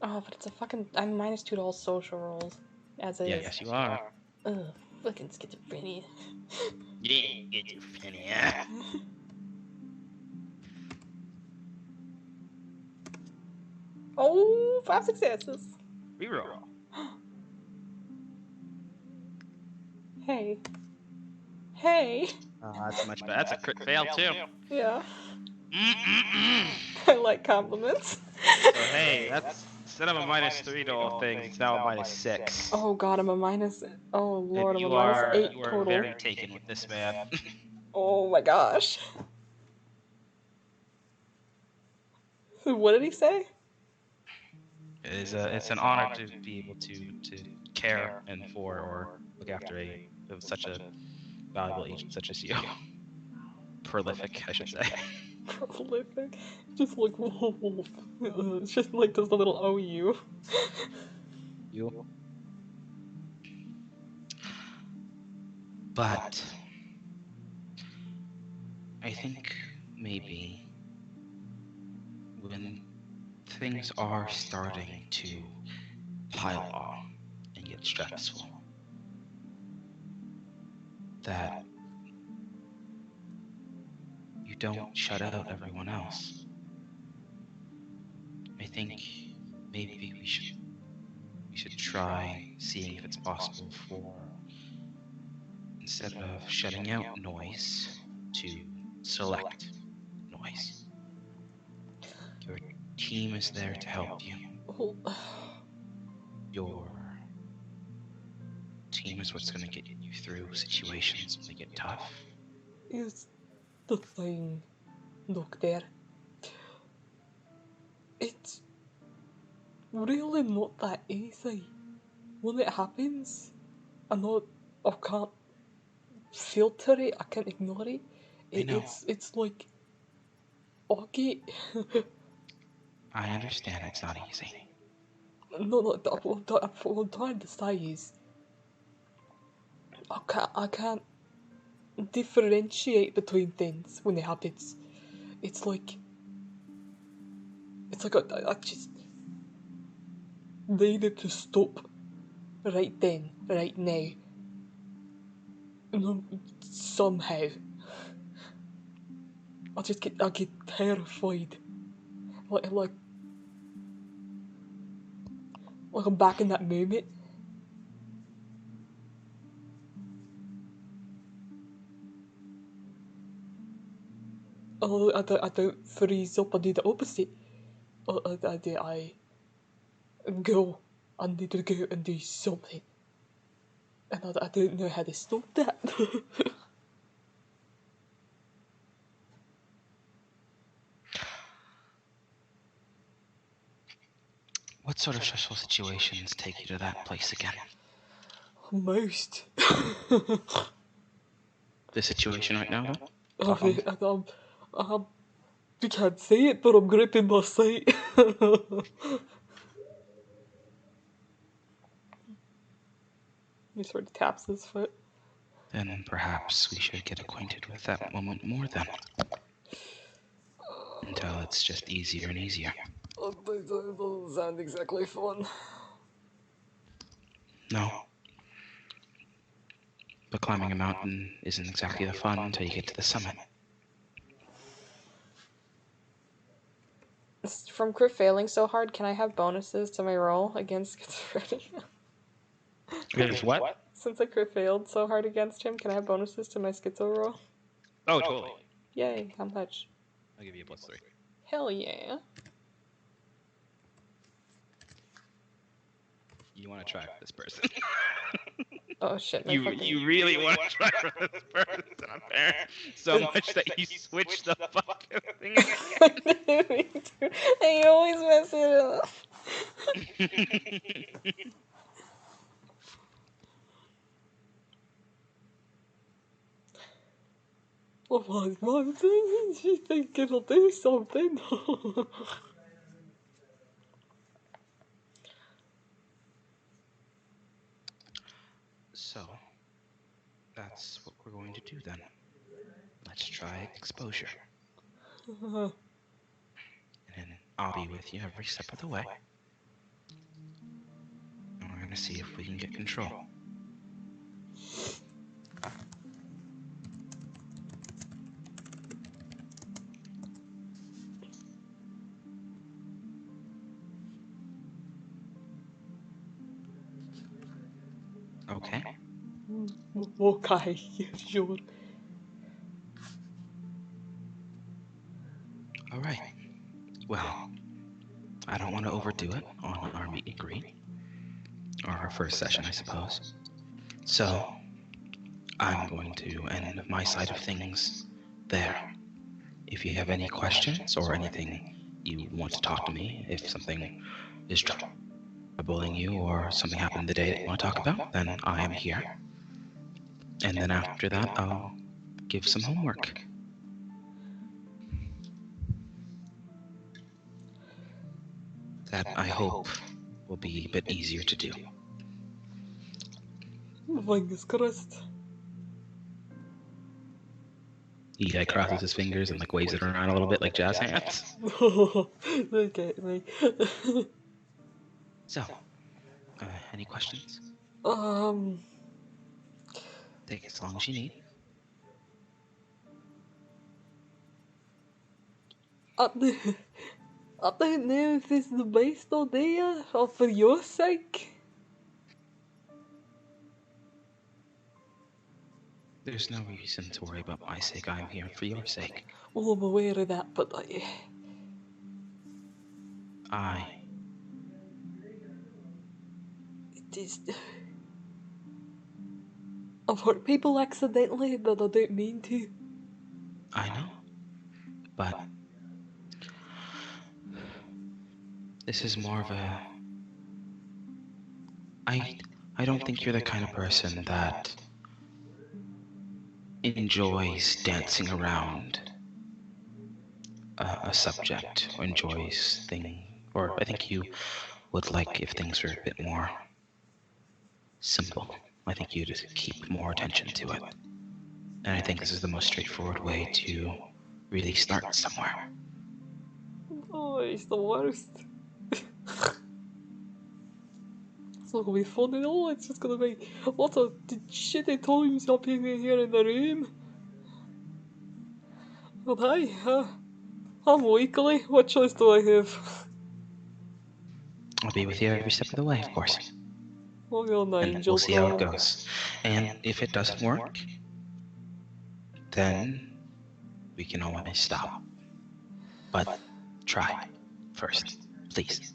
Oh, but it's a fucking... I'm -2 to all social rolls. As is. Yes, you are. Ugh, fucking schizophrenia. Yeah, get your penny. Yeah. Oh, 5 successes. Reroll. Hey. Hey. That's much better. That's a crit fail too. Yeah. Mm-mm-mm. I like compliments. So hey, that's instead of a -3 to all things, it's now a -6. Oh god, I'm a minus... Oh lord, I'm a you -8 are total. very taken with this man. Oh my gosh. What did he say? It's an honor to be able to care and for or look after such a valuable agent such as you. Prolific, I should say. Prolific. Just like wolf. It's just like there's the little OU. You. But I think maybe when things are starting to pile on and get stressful, that you don't shut out everyone else. I think maybe we should try seeing if it's possible for, instead of shutting out noise, to select noise. Your team is there to help you. Your team is what's going to get you through situations when they get tough. Is the thing, Doctor. It's really not that easy. When it happens, I can't filter it, I can't ignore it. I know. It's like, okay. I understand it's not easy. No, what I'm trying to say is, I can't differentiate between things when it happens. It's like I just need it to stop right then, right now. No, somehow. I get terrified. Like I'm back in that moment. Oh, I don't freeze up. I do the opposite. I go. I need to go and do something. And I don't know how to stop that. What sort of stressful situations take you to that place again? Most. The situation right now, though? You can't see it, but I'm gripping my seat. He sort of taps his foot. Then perhaps we should get acquainted with that moment more then. Until it's just easier and easier. That doesn't sound exactly fun. No. But climbing a mountain isn't exactly the fun until you get to the summit. From crit failing so hard, can I have bonuses to my roll against schizophrenia? There's what? Since I crit failed so hard against him, can I have bonuses to my schizo roll? Oh, totally. Yay, how much? I'll give you a +3. Hell yeah. You want to try for this person. Oh shit, my you fucking... you really want to try for this person, apparently. So much that you switch the fucking thing I always mess it up. again. Oh my mum, she's thinking I'll do something. So, that's what we're going to do then. Let's try exposure. And then I'll be with you every step of the way. And we're going to see if we can get control. Okay? Okay, sure. Alright. Well, I don't want to overdo it on our meet and greet. Or our first session, I suppose. So, I'm going to end my side of things there. If you have any questions or anything you want to talk to me, if something is troubling you or something happened the day that you want to talk about, then I am here. And then after that, I'll give some homework. That I hope will be a bit easier to do. Fingers crossed. He crosses his fingers and waves it around a little bit like jazz hands. They get me. So, any questions? Take as long as you need. I don't know if this is the best idea, or for your sake. There's no reason to worry about my sake. I'm here for your sake. Well, I'm aware of that, but it is... I've hurt people accidentally, but I don't mean to. I know, but this is more of a... I don't think you're the kind of person that enjoys dancing around a subject, or enjoys or I think you would like if things were a bit more simple. I think you just keep more attention to it. And I think this is the most straightforward way to really start somewhere. Oh, it's the worst. It's not gonna be fun at all, it's just gonna be lots of shitty times up in here in the room. But hey, I'm weakly. What choice do I have? I'll be with you every step of the way, of course. Oh, you're an And angel. we'll see how it goes. And if it doesn't work, then we can always stop. But try first, please.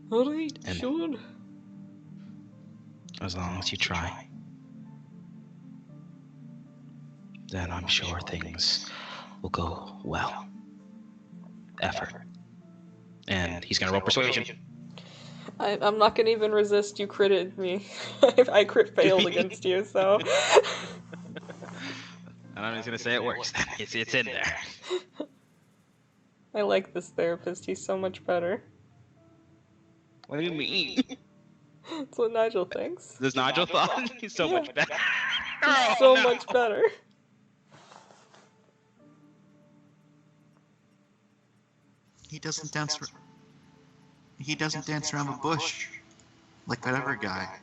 Alright, And- sure. As long as you try, then I'm sure things will go well. Effort. And he's gonna roll persuasion. I'm not gonna even resist. You critted me. I crit failed against you, so. And I'm just gonna say it works. It's in there. I like this therapist. He's so much better. What do you mean? That's what Nigel thinks. Does Nigel thought he's so much better? He's so much better. He doesn't dance. He doesn't dance around the bush like that other guy.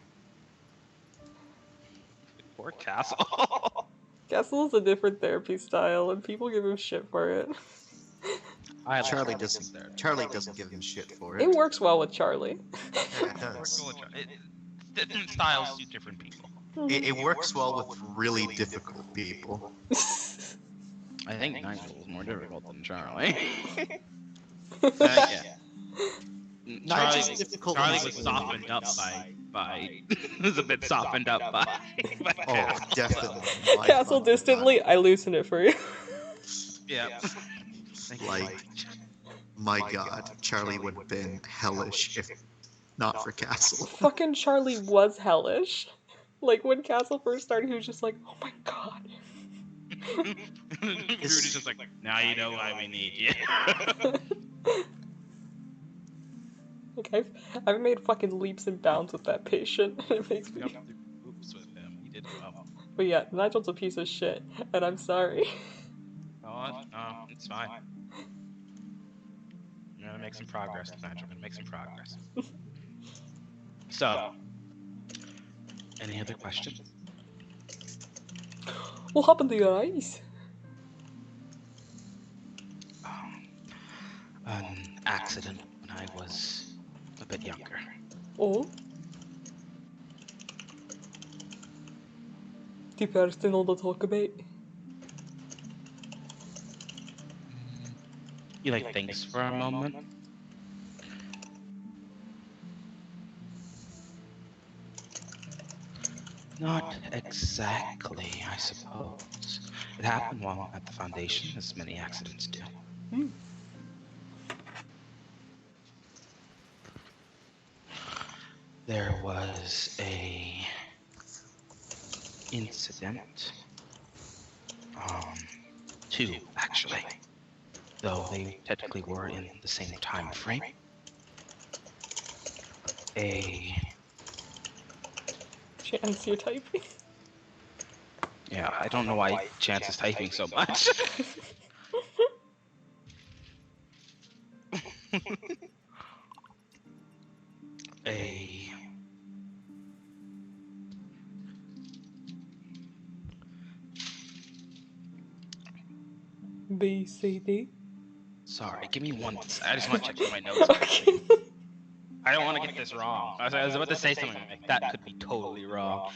Poor Castle. Castle's a different therapy style, and people give him shit for it. Charlie doesn't give him shit for it. It works well with Charlie. Yeah, it does. Different styles suit different people. It works well with really difficult people. I think Nigel was more difficult than Charlie. Yeah. Nigel's difficult in Charlie his was own softened up ways. by was a bit softened up by Oh, Castle. definitely. my Castle fucking distantly, I loosen it for you. Yeah. God. Like, my God, Charlie would have been hellish if not for Castle. Fucking Charlie was hellish. Like when Castle first started, he was just like, "Oh my god." Rudy's just like, now you know why we need you. Like I've made fucking leaps and bounds with that patient. It makes me. Oops with him. He did well. But yeah, Nigel's a piece of shit, and I'm sorry. Oh, no, it's fine. I'm gonna make some progress, Nigel. I'm gonna make some progress. So, any other questions? What happened to your eyes? An accident when I was a bit younger. Oh? Do you personally to talk about? He like thinks for a moment. Not exactly, I suppose. It happened while at the Foundation, as many accidents do. There was a incident. Two, actually. Though they technically were in the same time frame. Chance, you're typing. Yeah, I don't know why Chance is typing so much. a B, C, D. Sorry, give me one. I just want to check my notes. Okay. I don't want to get this wrong. I was about to say something like that could be totally wrong.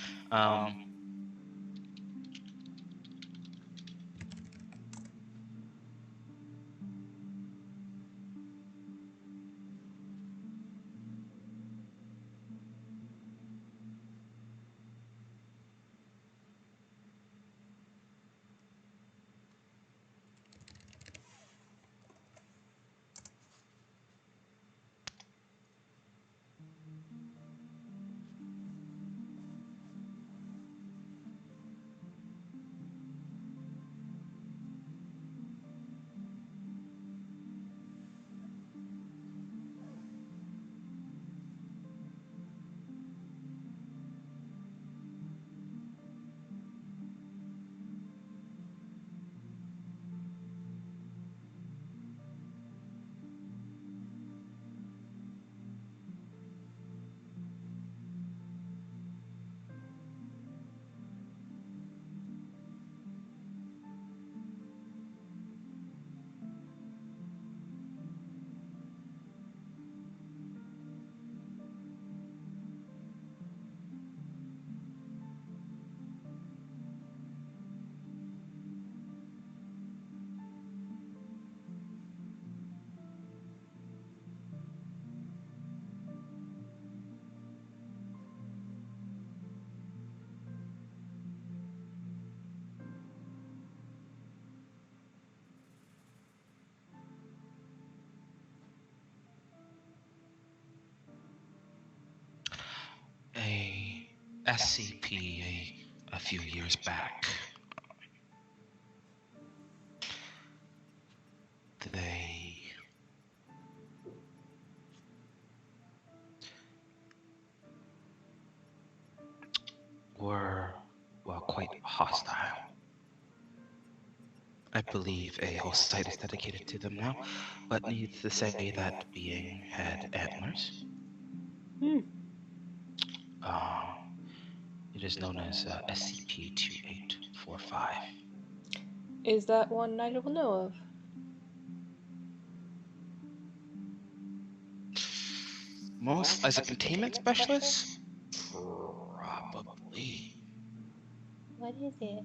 A SCP a few years back. They were, well, quite hostile. I believe a whole site is dedicated to them now, but needs to say that being had antlers. It is known as SCP-2845. Is that one Nigel will know of? Most, as a containment specialist? Probably. What is it?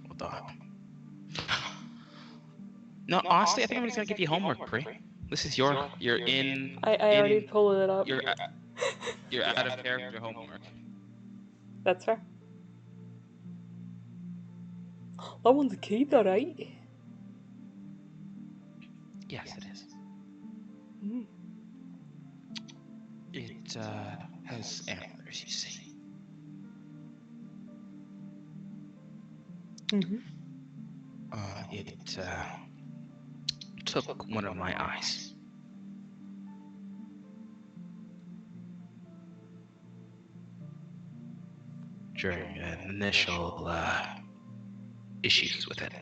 What the? No, honestly, I think I'm just gonna give you homework, Pri. This is you're in. I already pulled it up. You're out of character homework. That's fair. That one's a key, though, right? Yes, it is. Mm. It has antlers, you see. Mm-hmm. It took one of my eyes. During initial issues with it.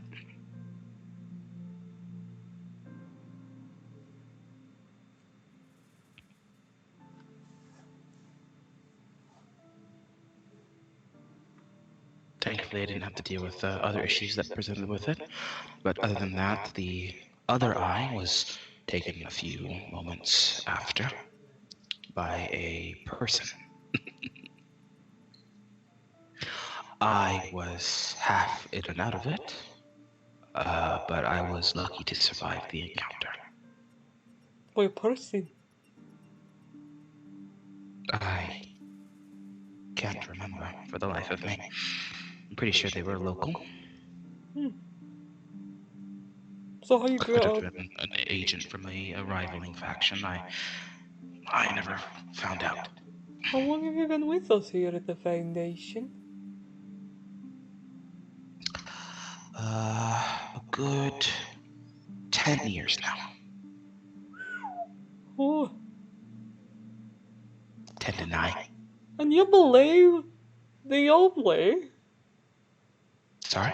Thankfully, I didn't have to deal with other issues that presented with it. But other than that, the other eye was taken a few moments after by a person. I was half in and out of it, but I was lucky to survive the encounter. What person? I can't remember for the life of me. I'm pretty sure they were local. So how you Could got have been an agent from a rivaling faction. I never found out. How long have you been with us here at the Foundation? A good 10 years now. Oh, 10 to 9. and you believe the Oblay? Sorry?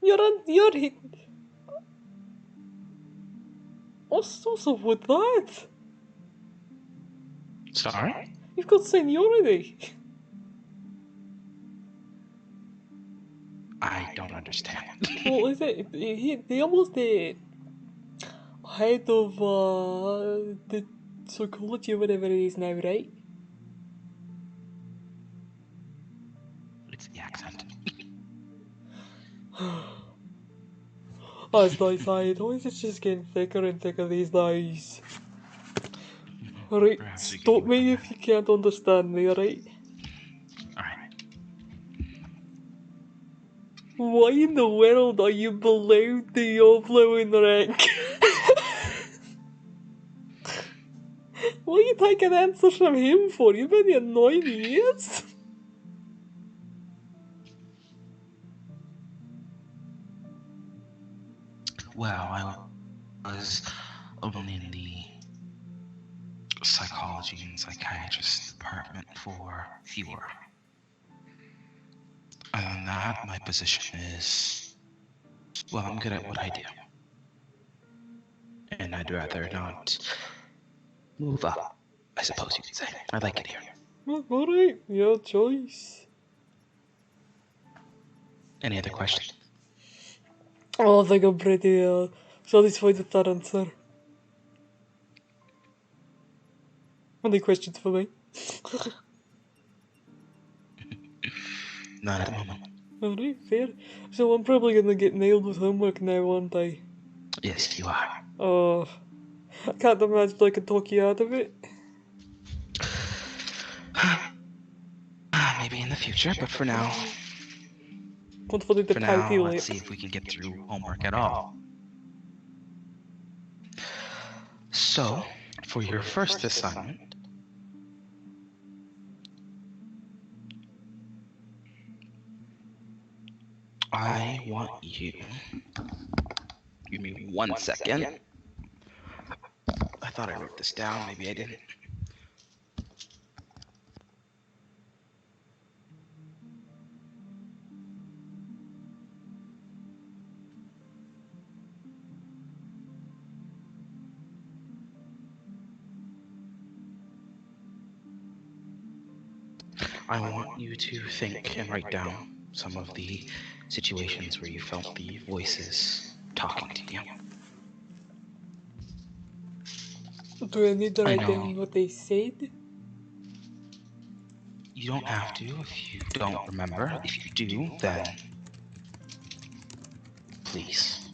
You're what's up with that? Sorry? You've got seniority. I don't understand. Well, is it? He almost the head of the psychology or whatever it is now, right? It's the accent. As I say, always it's just getting thicker and thicker these days. Alright, Perhaps we can stop work on me that. if you can't understand me, alright? Alright. Why in the world are you below Diablo in rank? What are you taking answers from him for? You've been here 9 years? Well, I was only in the psychology and psychiatrist department for fewer. Other than that, my position is, well, I'm good at what I do. And I'd rather not move up, I suppose you could say. I like it here. Alright, your choice. Any other questions? Oh, I think I'm pretty satisfied with that answer. Any questions for me? Not at the moment. Alright, fair. So I'm probably gonna get nailed with homework now, aren't I? Yes, you are. Oh, I can't imagine I can talk you out of it. Maybe in the future, but for now, Want for the party let's see if we can get through homework at all. So, for your first assignment, I want you. Give me 1 second. I thought I wrote this down, maybe I didn't. I want you to think and write down some of the situations where you felt the voices talking to you. Do I need to I write know. down what they said? You don't have to if you don't remember. If you do, then please.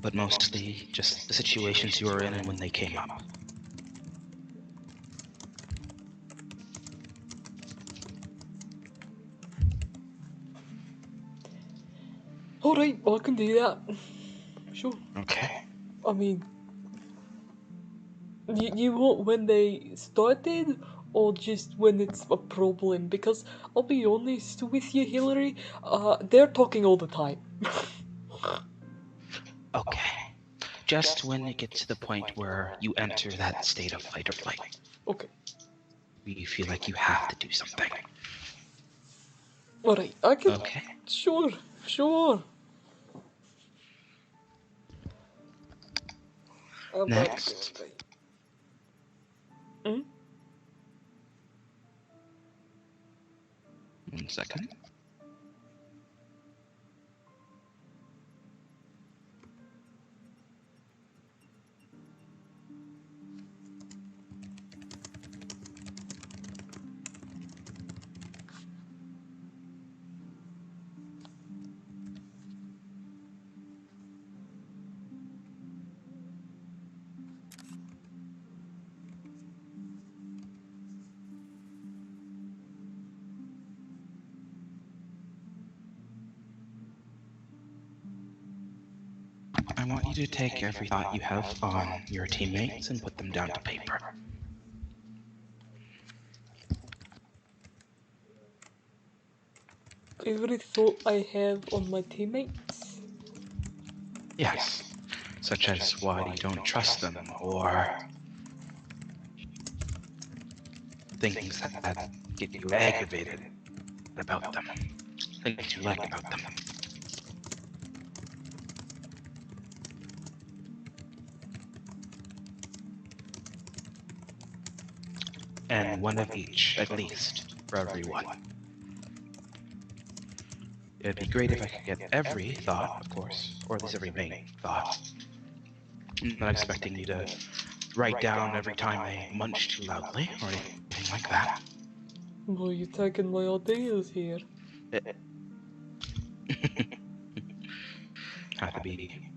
But mostly just the situations you were in and when they came up. Alright, I can do that. Sure. Okay. I mean, you want when they started, or just when it's a problem? Because I'll be honest with you, Hillary, they're talking all the time. Okay. Just when it gets to the point where you enter that state of fight or flight. Okay. Where you feel like you have to do something. Alright, I can. Okay. Sure, sure. Next. Hmm? 1 second. I want you to take every thought you have on your teammates and put them down to paper. Every thought I have on my teammates? Yes. Such as why you don't trust them, or things that get you aggravated about them. Things you like about them. And one of each, at least, for everyone. It'd be great if I could get every thought, of course, or at least every main thought. I'm not expecting you to write down every time they munch too loudly, or anything like that. Well, you're taking my ideas here. Have to be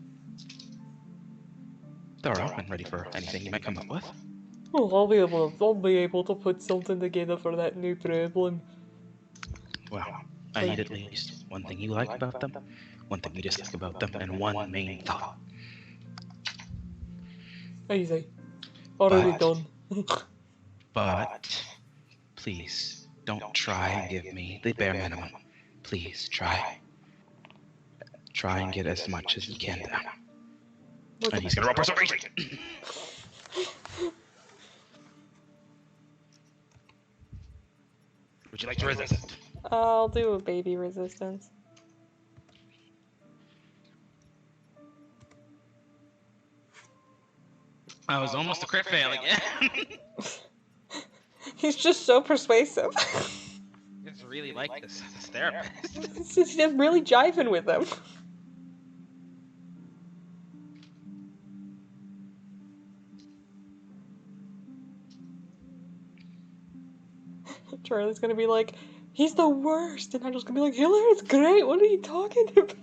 thorough and ready for anything you might come up with. Well, I'll be able to put something together for that new problem. Well, I need at least one thing you like about them, one thing you dislike about them, and one main thought. Easy. Already But- done. But please don't try and give me the bare minimum. Please try. Try and get as much as you can down. And he's gonna roll persuasion. Would you like to resist? I'll do a baby resistance. I was almost a crit fail again. He's just so persuasive. I just really like this therapist. It's just him really jiving with him. Charlie's gonna be like, he's the worst, and I'm just gonna be like, Hillary's great. What are you talking about?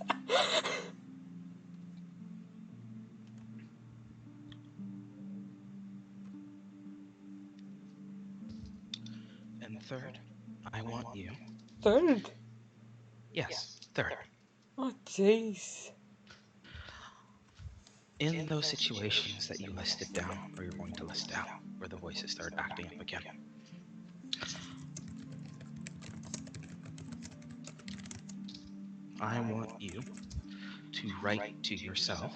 And third, I want you. Third? Yes, third. Oh, jeez. In those situations that you listed down, or you're going to list down, where the voices start acting up again. I want you to write to yourself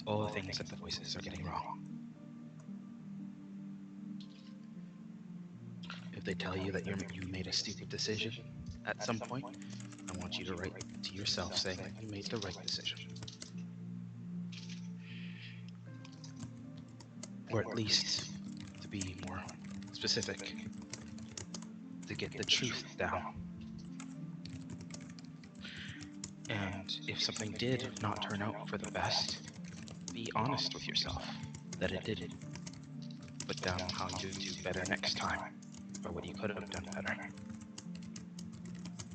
all the things that the voices are getting wrong. If they tell you that you made a stupid decision at some point, I want you to write to yourself saying that you made the right decision. Or at least to be more specific, to get the truth down. And if something did not turn out for the best, be honest with yourself that it didn't. Put down how you would do better next time, or what you could have done better.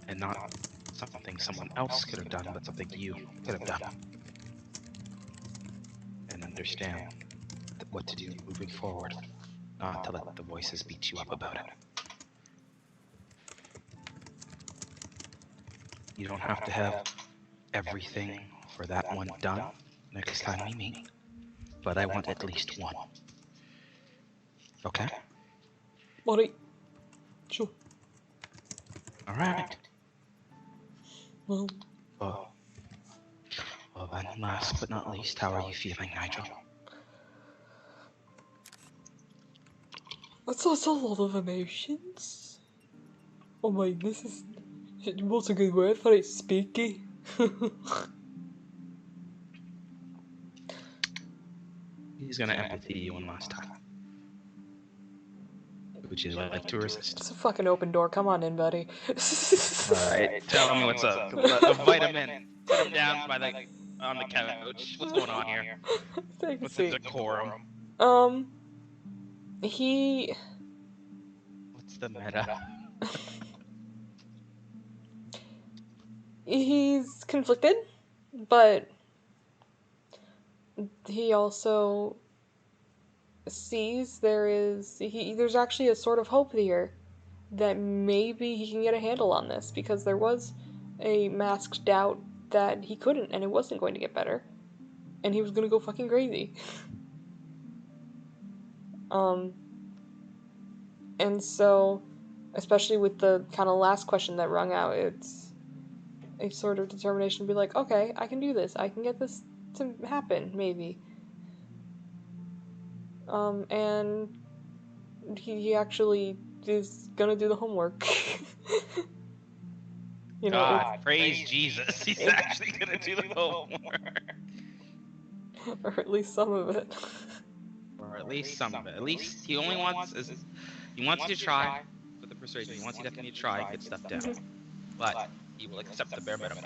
And not something someone else could have done, but something you could have done. And understand what to do moving forward, not to let the voices beat you up about it. You don't have to have everything for that one done next time we meet, but I want at least one. Okay? Alright. Sure. Alright. Well, Well, then last but not least, how are you feeling, Nigel? that's a lot of emotions. Oh my, this is... What's a good word for it? Spooky. He's gonna empathy you one last time. Would you like to resist? It's a fucking open door. Come on in, buddy. Alright, tell me what's up. Invite him in. Sit him down by on the couch. What's going on here? Take a What's the seat. decorum? He... What's the meta? He's conflicted, but he also sees there's actually a sort of hope here that maybe he can get a handle on this, because there was a masked doubt that he couldn't and it wasn't going to get better and he was going to go fucking crazy. And so, especially with the kind of last question that rung out, it's a sort of determination to be like, okay, I can do this, I can get this to happen, maybe. And he actually is gonna do the homework. You know, God, praise Jesus. He's actually gonna do the homework. or at least some of it. Or at least some of it. At least he only wants he wants you to try with the persuasion. He wants you definitely to try and get stuff down. But he will accept the bare minimum.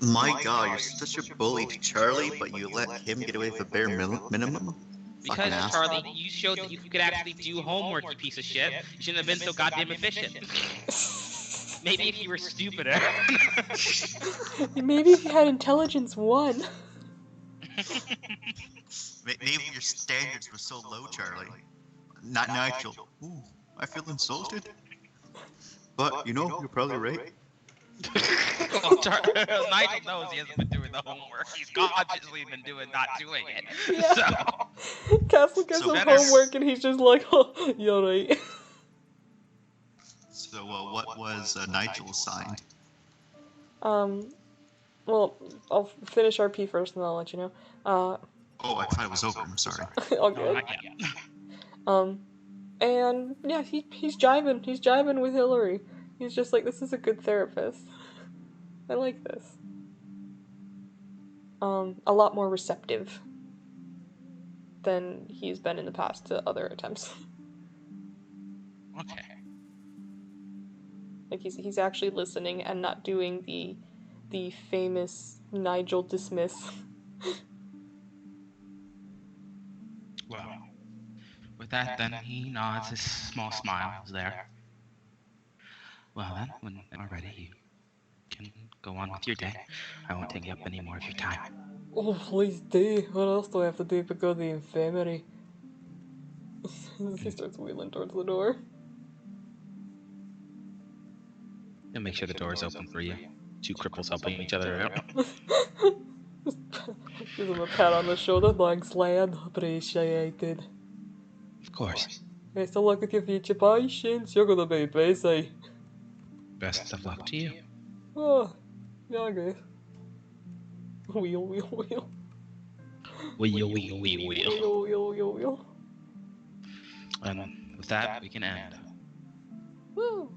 My God, you're such a bully to Charlie, but you let him get away with the bare minimum? Fucking Because, ass. Charlie, you showed that you could actually do homework, you piece of shit. You shouldn't have been so goddamn efficient. Maybe if you were stupider. Maybe if you had intelligence 1. Maybe your standards were so low, Charlie. Not Nigel. Ooh, I feel insulted. But, you know, you're probably right. Well, Nigel knows he hasn't been doing the homework. He's consciously been not doing it. Yeah. So, Castle gives So him that is- homework and he's just like, oh, you're right. So, what was Nigel assigned? Well, I'll finish RP first and then I'll let you know. Oh, I thought it was over. I'm sorry. All no, good. not yet. And yeah, he's jiving with Hillary. He's just like, this is a good therapist. I like this. A lot more receptive than he's been in the past to other attempts. Okay. Like he's actually listening and not doing the famous Nigel dismiss. Well, with that, then he nods. His small smile is there. Well, then, when you're ready, you can go on with your day. I won't take up any more of your time. oh, please do. What else do I have to do but go to the infirmary? He starts wheeling towards the door. And make sure the door is open for you. Two cripples helping each other out. Gives him a pat on the shoulder. Thanks, lad. Appreciated. Of course. Best of luck with your future patients. You're gonna be busy. Best of luck to you. Oh, yeah, I guess. Wheel, wheel, wheel. Wheel. Wheel, wheel, wheel, wheel. And with that, we can end. Woo!